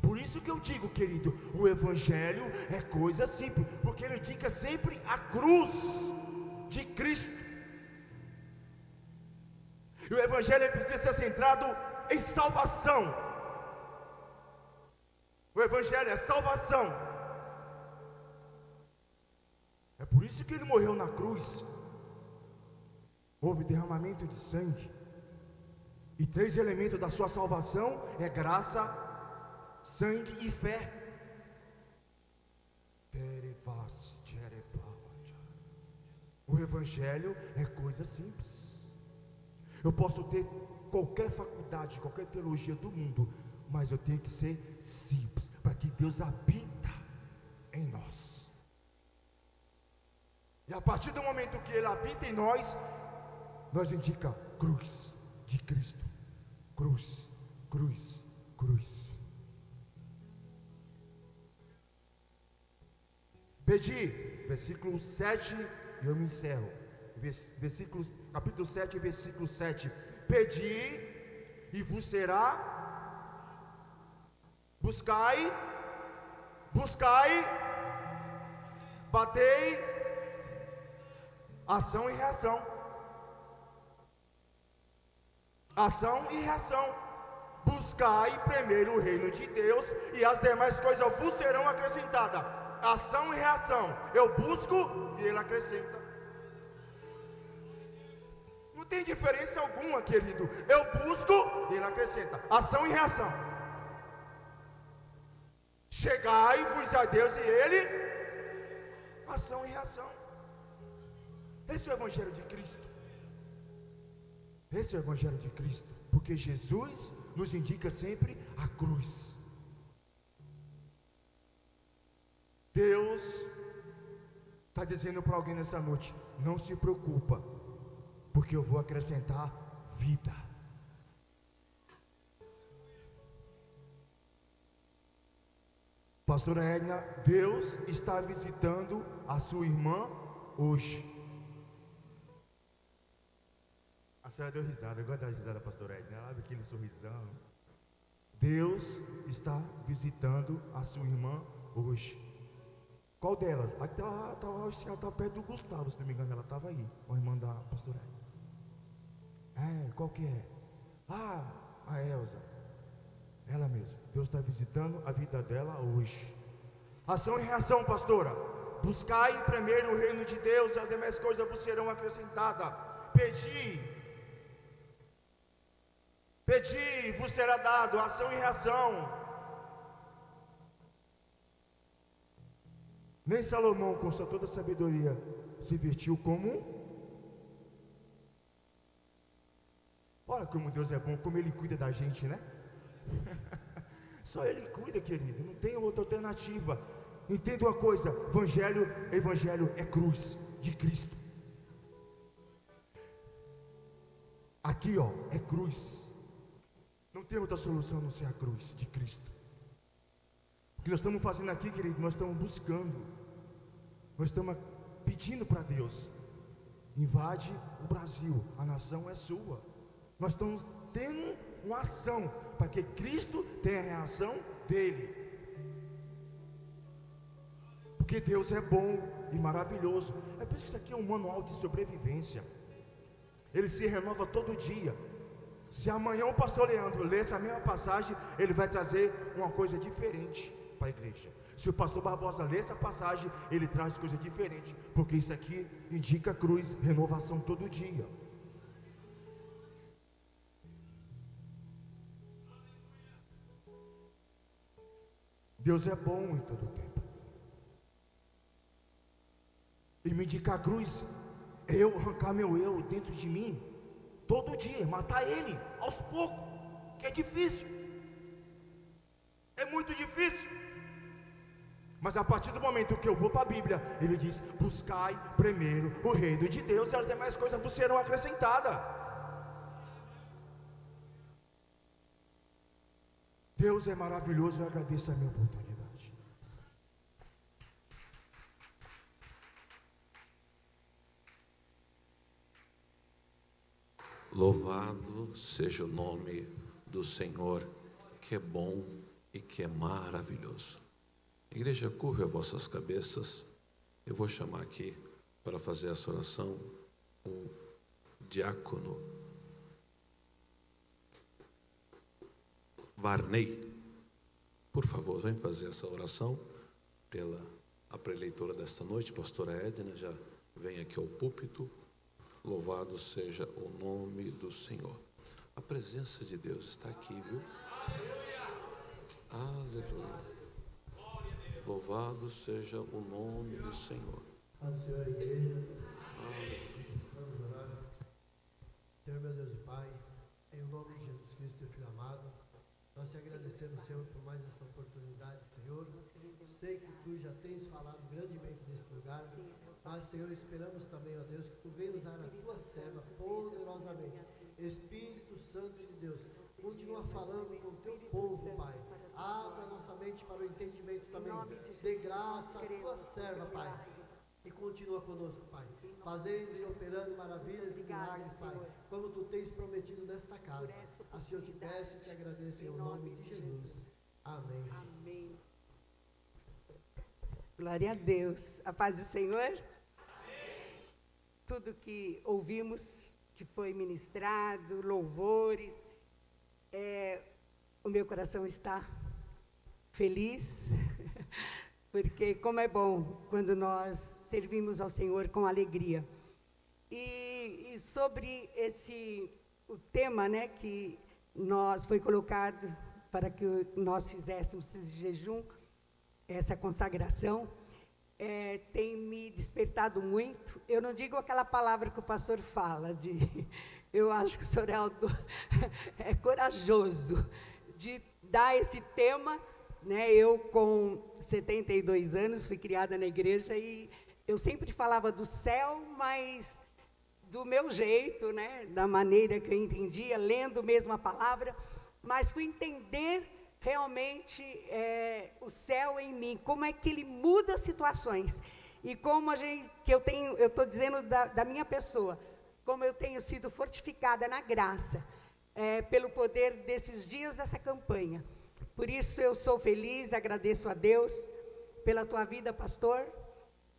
Por isso que eu digo, querido, o evangelho é coisa simples, porque ele indica sempre a cruz de Cristo. E o evangelho precisa ser centrado em salvação. O evangelho é salvação. É por isso que ele morreu na cruz. Houve derramamento de sangue. E 3 elementos da sua salvação é graça, sangue e fé. O evangelho é coisa simples. Eu posso ter qualquer faculdade, qualquer teologia do mundo, mas eu tenho que ser simples, para que Deus habita em nós. E a partir do momento que ele habita em nós, nós indica cruz de Cristo. Cruz, cruz, cruz. Pedi, versículo 7, e eu me encerro. Capítulo 7, versículo 7. Pedi, e vos será. Buscai, batei. Ação e reação. Ação e reação. Buscai primeiro o reino de Deus, e as demais coisas vos serão acrescentadas. Ação e reação. Eu busco e ele acrescenta. Não tem diferença alguma, querido. Eu busco e ele acrescenta. Ação e reação. Chegai-vos a Deus e ele. Ação e reação. Esse é o Evangelho de Cristo. Esse é o Evangelho de Cristo, porque Jesus nos indica sempre a cruz. Deus está dizendo para alguém nessa noite: não se preocupa, porque eu vou acrescentar vida. Pastora Edna, Deus está visitando a sua irmã hoje. A senhora deu risada, eu gosto da risada da pastora Edna, ela abre aquele sorrisão. Deus está visitando a sua irmã hoje. Qual delas? A que ela estava perto do Gustavo, se não me engano, ela estava aí, a irmã da pastora Edna. Qual que é? A Elza. Ela mesma. Deus está visitando a vida dela hoje. Ação e reação, pastora. Buscai primeiro o reino de Deus, e as demais coisas vos serão acrescentadas. Pedi, vos será dado. Ação e reação. Nem Salomão, com sua toda sabedoria, se vestiu como. Olha como Deus é bom, como Ele cuida da gente, né? Só Ele cuida, querido, não tem outra alternativa. Entenda uma coisa: Evangelho é cruz de Cristo. Aqui, é cruz. Não tem outra solução a não ser a cruz de Cristo. O que nós estamos fazendo aqui, querido, nós estamos buscando, nós estamos pedindo para Deus: invade o Brasil, a nação é sua. Nós estamos tendo uma ação para que Cristo tenha a reação dele, porque Deus é bom e maravilhoso. É por isso que isso aqui é um manual de sobrevivência. Ele se renova todo dia. Se amanhã o pastor Leandro ler essa mesma passagem, ele vai trazer uma coisa diferente para a igreja. Se o pastor Barbosa ler essa passagem, ele traz coisa diferente, porque isso aqui indica cruz, renovação todo dia. Deus é bom em todo o tempo. E me indicar a cruz, eu arrancar meu eu dentro de mim, todo dia, matar ele, aos poucos, que é difícil. É muito difícil. Mas a partir do momento que eu vou para a Bíblia, ele diz: buscai primeiro o reino de Deus, e as demais coisas vos serão acrescentadas. Deus é maravilhoso, eu agradeço a minha oportunidade. Louvado seja o nome do Senhor, que é bom e que é maravilhoso. Igreja, curva as vossas cabeças. Eu vou chamar aqui para fazer essa oração o diácono Varney. Por favor, vem fazer essa oração pela a preleitora desta noite. Pastora Edna já vem aqui ao púlpito. Louvado seja o nome do Senhor. A presença de Deus está aqui, viu? Aleluia. Louvado seja o nome do Senhor. Senhor, a igreja. Vamos orar. Senhor, meu Deus e Pai, em nome de Jesus Cristo, teu Filho amado, nós te agradecemos, Senhor, por mais esta oportunidade, Senhor. Sei que tu já tens falado grandemente neste lugar, mas, Senhor, esperamos também, ó Deus, que tu venha usar a tua serva poderosamente. Espírito Santo de Deus, continua falando com o teu povo, Pai. Abra nossa mente para o entendimento também. Dê graça à tua serva, Pai. E continua conosco, Pai, fazendo e operando maravilhas e milagres, Pai, como tu tens prometido nesta casa. Assim eu te peço e te agradeço em nome de Jesus. Amém. Amém. Glória a Deus. A paz do Senhor. Amém. Tudo que ouvimos, que foi ministrado, louvores, o meu coração está feliz, porque como é bom quando nós servimos ao Senhor com alegria. E sobre o tema, né, que foi colocado para que nós fizéssemos esse jejum, essa consagração, tem me despertado muito. Eu não digo aquela palavra que o pastor fala, eu acho que o senhor é corajoso de dar esse tema, né? Eu, com 72 anos, fui criada na igreja e eu sempre falava do céu, mas do meu jeito, né? Da maneira que eu entendia, lendo mesmo a palavra, mas fui entender realmente o céu em mim, como é que ele muda situações, e como eu estou dizendo da minha pessoa, como eu tenho sido fortificada na graça, pelo poder desses dias dessa campanha. Por isso eu sou feliz, agradeço a Deus pela tua vida, pastor,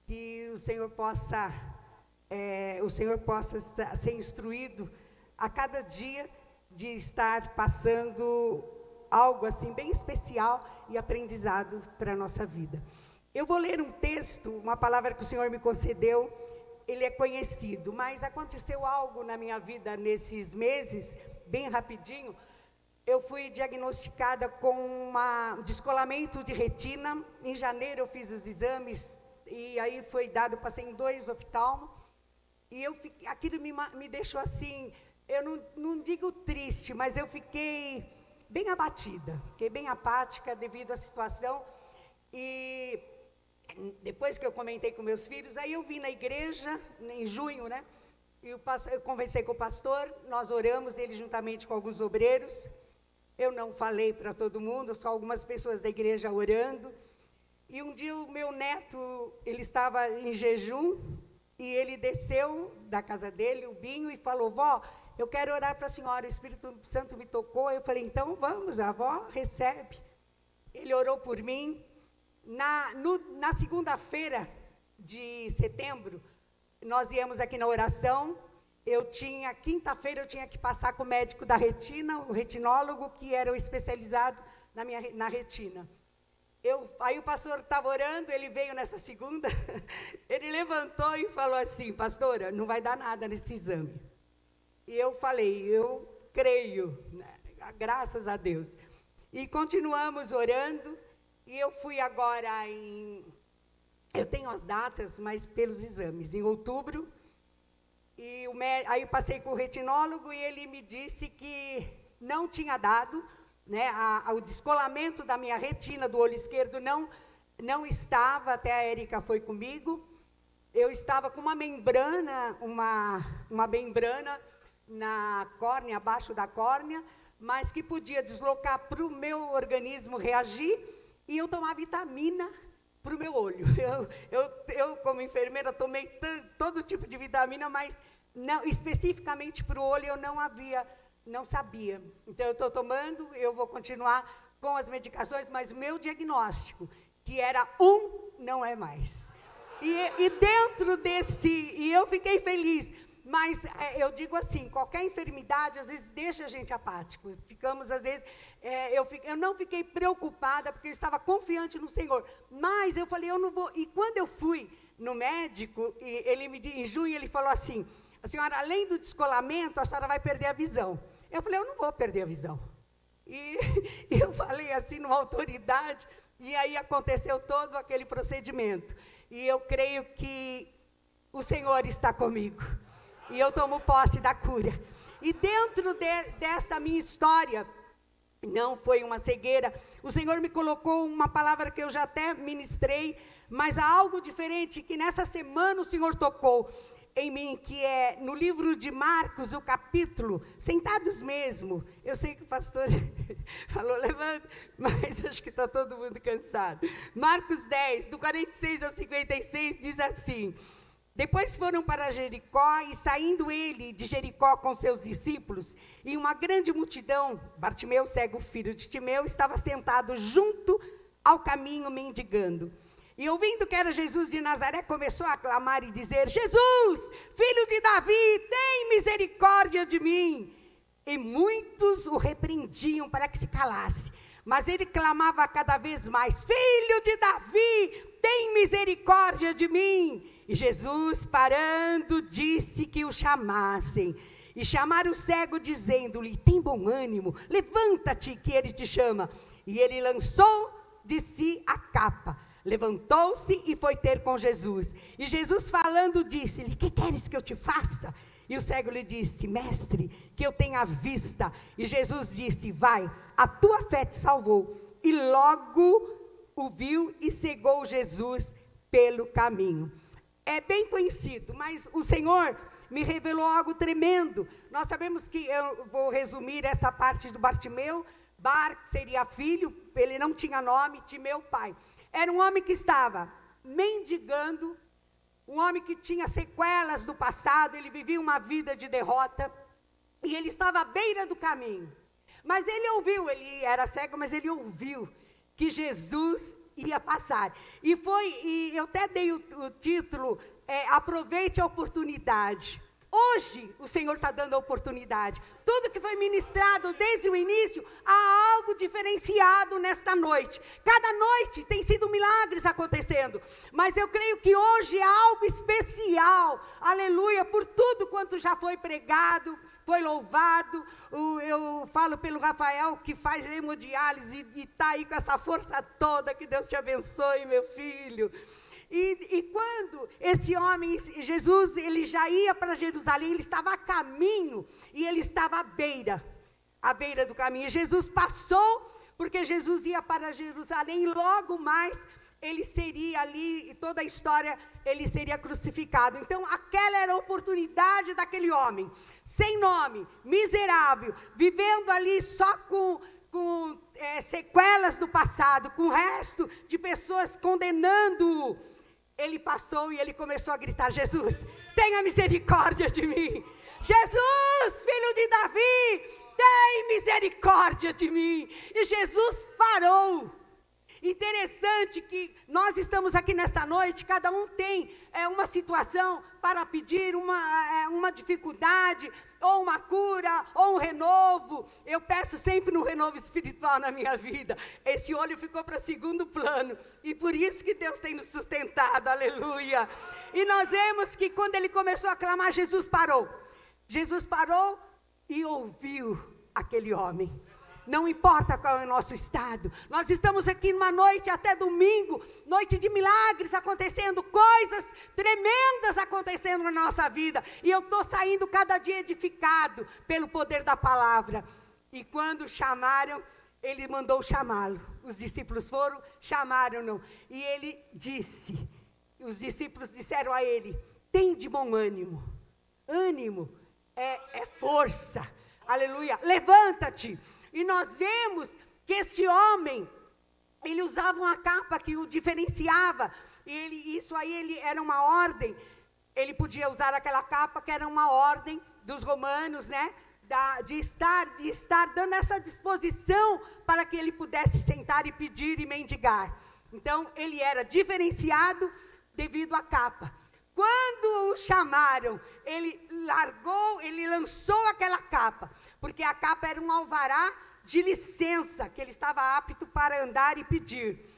que o Senhor possa ser instruído a cada dia de estar passando algo assim bem especial e aprendizado para a nossa vida. Eu vou ler um texto, uma palavra que o Senhor me concedeu, ele é conhecido, mas aconteceu algo na minha vida nesses meses, bem rapidinho. Eu fui diagnosticada com um descolamento de retina. Em janeiro eu fiz os exames e aí passei em 2 oftalmos, e aquilo me deixou assim, eu não digo triste, mas eu fiquei bem abatida, fiquei bem apática devido à situação. E depois que eu comentei com meus filhos, aí eu vim na igreja, em junho, né? E eu conversei com o pastor, nós oramos, ele juntamente com alguns obreiros. Eu não falei para todo mundo, só algumas pessoas da igreja orando. E um dia o meu neto, ele estava em jejum, e ele desceu da casa dele, o Binho, e falou: vó, eu quero orar para a senhora, o Espírito Santo me tocou. Eu falei: então vamos, a avó recebe. Ele orou por mim. Na segunda-feira de setembro, nós íamos aqui na oração. Quinta-feira eu tinha que passar com o médico da retina, o retinólogo, que era o especializado na retina. Aí o pastor estava orando, ele veio nessa segunda, ele levantou e falou assim: pastora, não vai dar nada nesse exame. E eu falei: eu creio, né? Graças a Deus. E continuamos orando, e eu fui agora eu tenho as datas, mas pelos exames, em outubro, e aí eu passei com o retinólogo, e ele me disse que não tinha dado, né, o descolamento da minha retina do olho esquerdo não estava, até a Érica foi comigo, eu estava com uma membrana na córnea, abaixo da córnea, mas que podia deslocar para o meu organismo reagir, e eu tomar vitamina para o meu olho. Eu, como enfermeira, tomei todo tipo de vitamina, mas não, especificamente para o olho eu não sabia. Então, eu estou tomando, eu vou continuar com as medicações, mas o meu diagnóstico, que era não é mais. E dentro e eu fiquei feliz, mas eu digo assim, qualquer enfermidade, às vezes, deixa a gente apático. Ficamos, às vezes, eu não fiquei preocupada, porque eu estava confiante no Senhor, mas eu falei: eu não vou. E quando eu fui no médico, em junho, ele falou assim: a senhora, além do descolamento, a senhora vai perder a visão. Eu falei: eu não vou perder a visão. E eu falei assim, numa autoridade, e aí aconteceu todo aquele procedimento. E eu creio que o Senhor está comigo. E eu tomo posse da cura. E dentro desta minha história, não foi uma cegueira, o Senhor me colocou uma palavra que eu já até ministrei, mas há algo diferente que nessa semana o Senhor tocou em mim, que é no livro de Marcos, o capítulo, sentados mesmo. Eu sei que o pastor falou: levanta, mas acho que está todo mundo cansado. Marcos 10, do 46 ao 56, diz assim: depois foram para Jericó, e saindo ele de Jericó com seus discípulos, e uma grande multidão, Bartimeu, cego filho de Timeu, estava sentado junto ao caminho mendigando. E ouvindo que era Jesus de Nazaré, começou a clamar e dizer: Jesus, filho de Davi, tem misericórdia de mim. E muitos o repreendiam para que se calasse. Mas ele clamava cada vez mais: Filho de Davi, tem misericórdia de mim. E Jesus, parando, disse que o chamassem. E chamaram o cego, dizendo-lhe: tem bom ânimo, levanta-te, que ele te chama. E ele lançou de si a capa, Levantou-se e foi ter com Jesus. E Jesus falando disse-lhe: que queres que eu te faça? E o cego lhe disse: mestre, que eu tenha vista. E Jesus disse: vai, a tua fé te salvou. E logo o viu e cegou Jesus pelo caminho. É bem conhecido, mas o Senhor me revelou algo tremendo. Nós sabemos que, eu vou resumir essa parte do Bartimeu. Bar seria filho, ele não tinha nome, Timeu pai. Era um homem que estava mendigando, um homem que tinha sequelas do passado, ele vivia uma vida de derrota, e ele estava à beira do caminho. Mas ele ouviu, ele era cego, mas ele ouviu que Jesus ia passar. E eu até dei o título, aproveite a oportunidade. Hoje o Senhor está dando a oportunidade. Tudo que foi ministrado desde o início, há algo diferenciado nesta noite. Cada noite tem sido milagres acontecendo, mas eu creio que hoje há algo especial, aleluia, por tudo quanto já foi pregado, foi louvado. Eu falo pelo Rafael, que faz hemodiálise e está aí com essa força toda. Que Deus te abençoe, meu filho. E quando esse homem, Jesus, ele já ia para Jerusalém, ele estava a caminho, e ele estava à beira do caminho. E Jesus passou, porque Jesus ia para Jerusalém, e logo mais ele seria ali, e toda a história, ele seria crucificado. Então, aquela era a oportunidade daquele homem, sem nome, miserável, vivendo ali só com sequelas do passado, com o resto de pessoas condenando-o. Ele passou e ele começou a gritar: Jesus, tenha misericórdia de mim. Jesus, filho de Davi, tem misericórdia de mim. E Jesus parou. Interessante que nós estamos aqui nesta noite, cada um tem uma situação para pedir, uma dificuldade, ou uma cura, ou um renovo. Eu peço sempre no renovo espiritual na minha vida. Esse olho ficou para segundo plano, e por isso que Deus tem nos sustentado, aleluia. E nós vemos que quando ele começou a clamar, Jesus parou. Jesus parou e ouviu aquele homem. Não importa qual é o nosso estado, nós estamos aqui numa noite até domingo, noite de milagres acontecendo, coisas tremendas acontecendo na nossa vida, e eu estou saindo cada dia edificado pelo poder da palavra. E quando chamaram, ele mandou chamá-lo, os discípulos foram, chamaram-no, e ele disse, os discípulos disseram a ele: tem de bom ânimo, ânimo é força, aleluia, levanta-te. E nós vemos que este homem, ele usava uma capa que o diferenciava, e isso aí ele era uma ordem, ele podia usar aquela capa que era uma ordem dos romanos, né, de estar dando essa disposição para que ele pudesse sentar e pedir e mendigar. Então ele era diferenciado devido à capa. Quando o chamaram, ele lançou aquela capa, porque a capa era um alvará de licença, que ele estava apto para andar e pedir.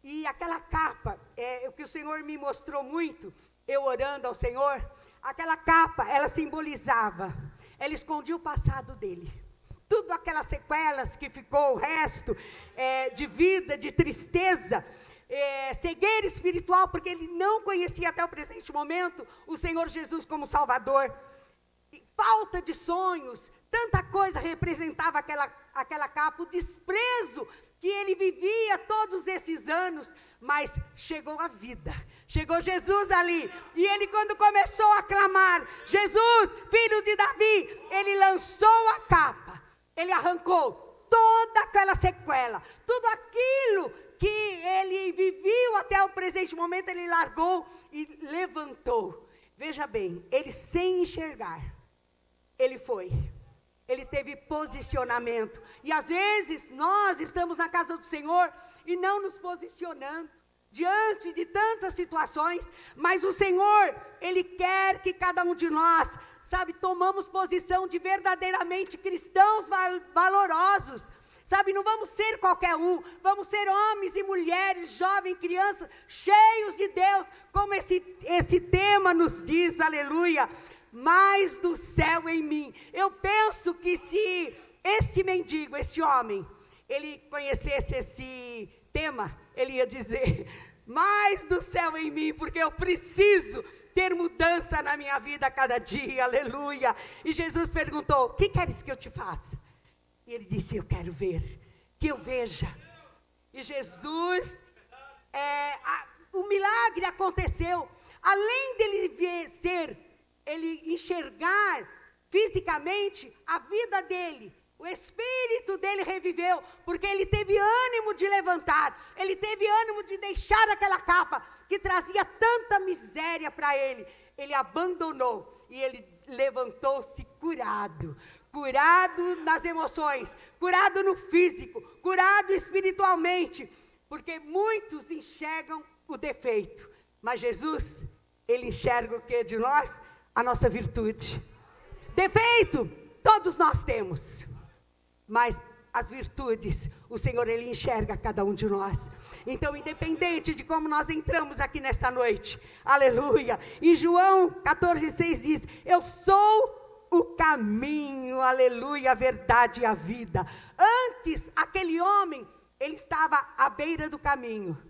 E aquela capa, o que o Senhor me mostrou muito, eu orando ao Senhor, aquela capa, ela simbolizava, ela escondia o passado dele. Tudo aquelas sequelas que ficou, o resto de vida, de tristeza, cegueira espiritual, porque ele não conhecia até o presente momento o Senhor Jesus como Salvador, falta de sonhos, tanta coisa representava aquela capa, o desprezo que ele vivia todos esses anos, mas chegou a vida, chegou Jesus ali, e ele quando começou a clamar, Jesus, filho de Davi, ele lançou a capa, ele arrancou toda aquela sequela, tudo aquilo que ele viveu até o presente momento, ele largou e levantou. Veja bem, ele sem enxergar, ele foi, ele teve posicionamento, e às vezes nós estamos na casa do Senhor e não nos posicionando, diante de tantas situações, mas o Senhor, Ele quer que cada um de nós, tomamos posição de verdadeiramente cristãos valorosos, não vamos ser qualquer um, vamos ser homens e mulheres, jovens, crianças, cheios de Deus, como esse tema nos diz, aleluia, mais do céu em mim. Eu penso que se esse mendigo, esse homem, ele conhecesse esse tema, ele ia dizer, mais do céu em mim, porque eu preciso ter mudança na minha vida a cada dia, aleluia. E Jesus perguntou: o que queres que eu te faça? E ele disse: eu quero ver, que eu veja. E Jesus, o milagre aconteceu, além dele ele enxergar fisicamente a vida dele, o espírito dele reviveu, porque ele teve ânimo de levantar, ele teve ânimo de deixar aquela capa que trazia tanta miséria para ele. Ele abandonou e ele levantou-se curado, curado nas emoções, curado no físico, curado espiritualmente, porque muitos enxergam o defeito, mas Jesus, ele enxerga o que de nós? A nossa virtude. Defeito, todos nós temos, mas as virtudes, o Senhor, ele enxerga cada um de nós. Então, independente de como nós entramos aqui nesta noite, aleluia, em João 14,6 diz: eu sou o caminho, aleluia, a verdade e a vida. Antes, aquele homem, ele estava à beira do caminho,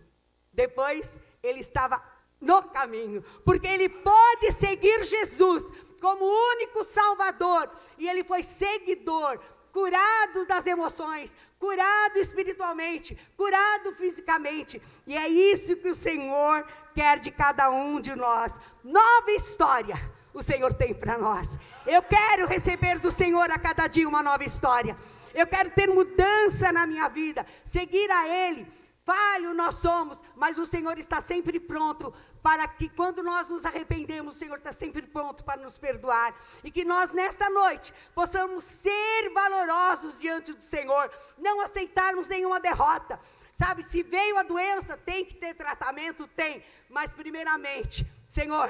depois ele estava no caminho, porque ele pôde seguir Jesus como único Salvador, e ele foi seguidor, curado das emoções, curado espiritualmente, curado fisicamente, e é isso que o Senhor quer de cada um de nós. Nova história o Senhor tem para nós. Eu quero receber do Senhor a cada dia uma nova história, eu quero ter mudança na minha vida, seguir a Ele. Falho nós somos, mas o Senhor está sempre pronto para que, quando nós nos arrependemos, o Senhor está sempre pronto para nos perdoar, e que nós nesta noite possamos ser valorosos diante do Senhor, não aceitarmos nenhuma derrota. Sabe, se veio a doença, tem que ter tratamento, tem, mas primeiramente, Senhor,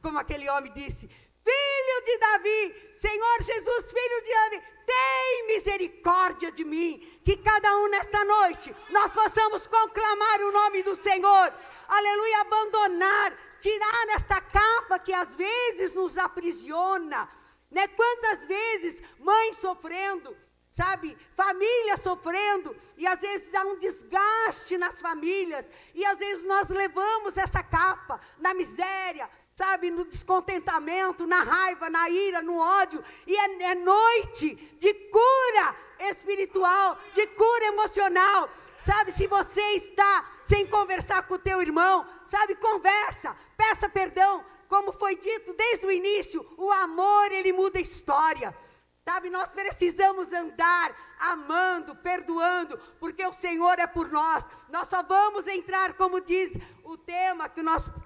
como aquele homem disse: Filho de Davi, Senhor Jesus, Filho de Davi, tem misericórdia de mim. Que cada um nesta noite, nós possamos conclamar o nome do Senhor, aleluia, abandonar, tirar esta capa que às vezes nos aprisiona, né? Quantas vezes mães sofrendo, sabe, família sofrendo, e às vezes há um desgaste nas famílias, e às vezes nós levamos essa capa na miséria, sabe, no descontentamento, na raiva, na ira, no ódio, e é noite de cura espiritual, de cura emocional, sabe, se você está sem conversar com o teu irmão, sabe, conversa, peça perdão, como foi dito desde o início, o amor, ele muda a história, sabe, nós precisamos andar amando, perdoando, porque o Senhor é por nós. Nós só vamos entrar, como diz o tema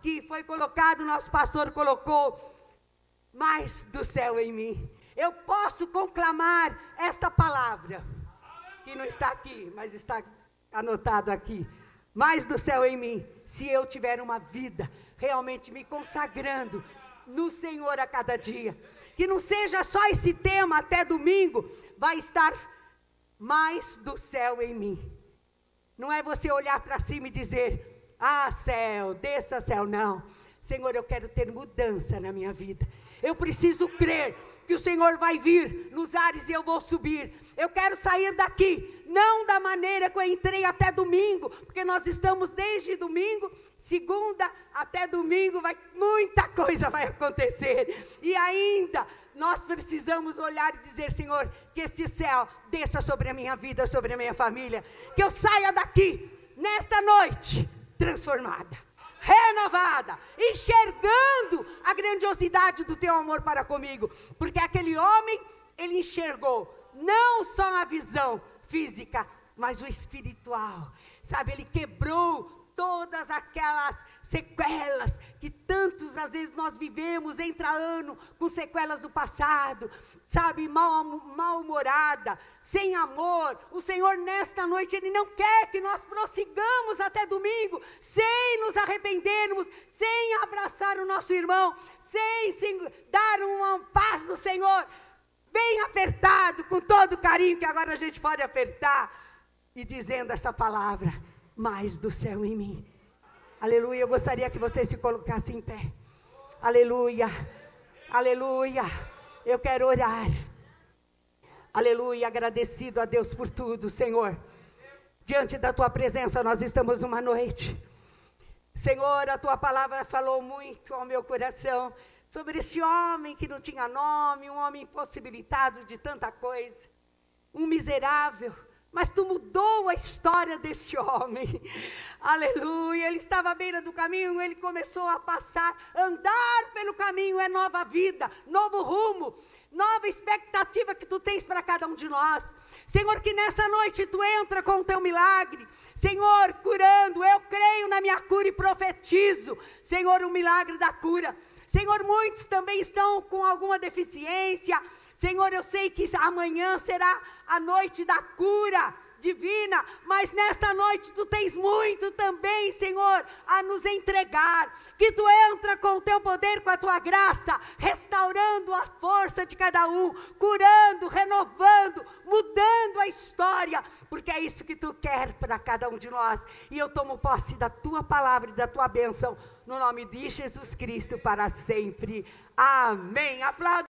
que foi colocado, nosso pastor colocou, mais do céu em mim. Eu posso conclamar esta palavra, que não está aqui, mas está anotado aqui, mais do céu em mim, se eu tiver uma vida realmente me consagrando no Senhor a cada dia. Que não seja só esse tema, até domingo vai estar mais do céu em mim. Não é você olhar para cima e dizer: ah, céu, desça céu, não. Senhor, eu quero ter mudança na minha vida. Eu preciso crer que o Senhor vai vir nos ares e eu vou subir. Eu quero sair daqui, não da maneira que eu entrei até domingo, porque nós estamos desde domingo, segunda até domingo, muita coisa vai acontecer, e ainda nós precisamos olhar e dizer: Senhor, que esse céu desça sobre a minha vida, sobre a minha família, que eu saia daqui, nesta noite, transformada, renovada, enxergando a grandiosidade do teu amor para comigo, porque aquele homem, ele enxergou não só a visão física, mas o espiritual, sabe, ele quebrou todas aquelas sequelas que tantos, às vezes, nós vivemos, entra ano com sequelas do passado, sabe, mal-humorada, sem amor. O Senhor, nesta noite, Ele não quer que nós prossigamos até domingo, sem nos arrependermos, sem abraçar o nosso irmão, sem dar uma paz do Senhor, bem apertado, com todo carinho, que agora a gente pode apertar, e dizendo essa palavra: mais do céu em mim. Aleluia. Eu gostaria que vocês se colocassem em pé. Aleluia, aleluia. Eu quero orar, aleluia, agradecido a Deus por tudo, Senhor. Diante da tua presença nós estamos numa noite, Senhor, a tua palavra falou muito ao meu coração sobre este homem que não tinha nome, um homem impossibilitado de tanta coisa, um miserável, mas tu mudou a história deste homem. Aleluia, ele estava à beira do caminho, ele começou a passar, andar pelo caminho é nova vida, novo rumo, nova expectativa que tu tens para cada um de nós. Senhor, que nessa noite tu entra com o teu milagre, Senhor, curando, eu creio na minha cura e profetizo, Senhor, o milagre da cura. Senhor, muitos também estão com alguma deficiência, Senhor, eu sei que amanhã será a noite da cura divina, mas nesta noite tu tens muito também, Senhor, a nos entregar, que tu entra com o teu poder, com a tua graça, restaurando a força de cada um, curando, renovando, mudando a história, porque é isso que tu quer para cada um de nós, e eu tomo posse da tua palavra e da tua bênção, no nome de Jesus Cristo, para sempre, amém. Aplauda.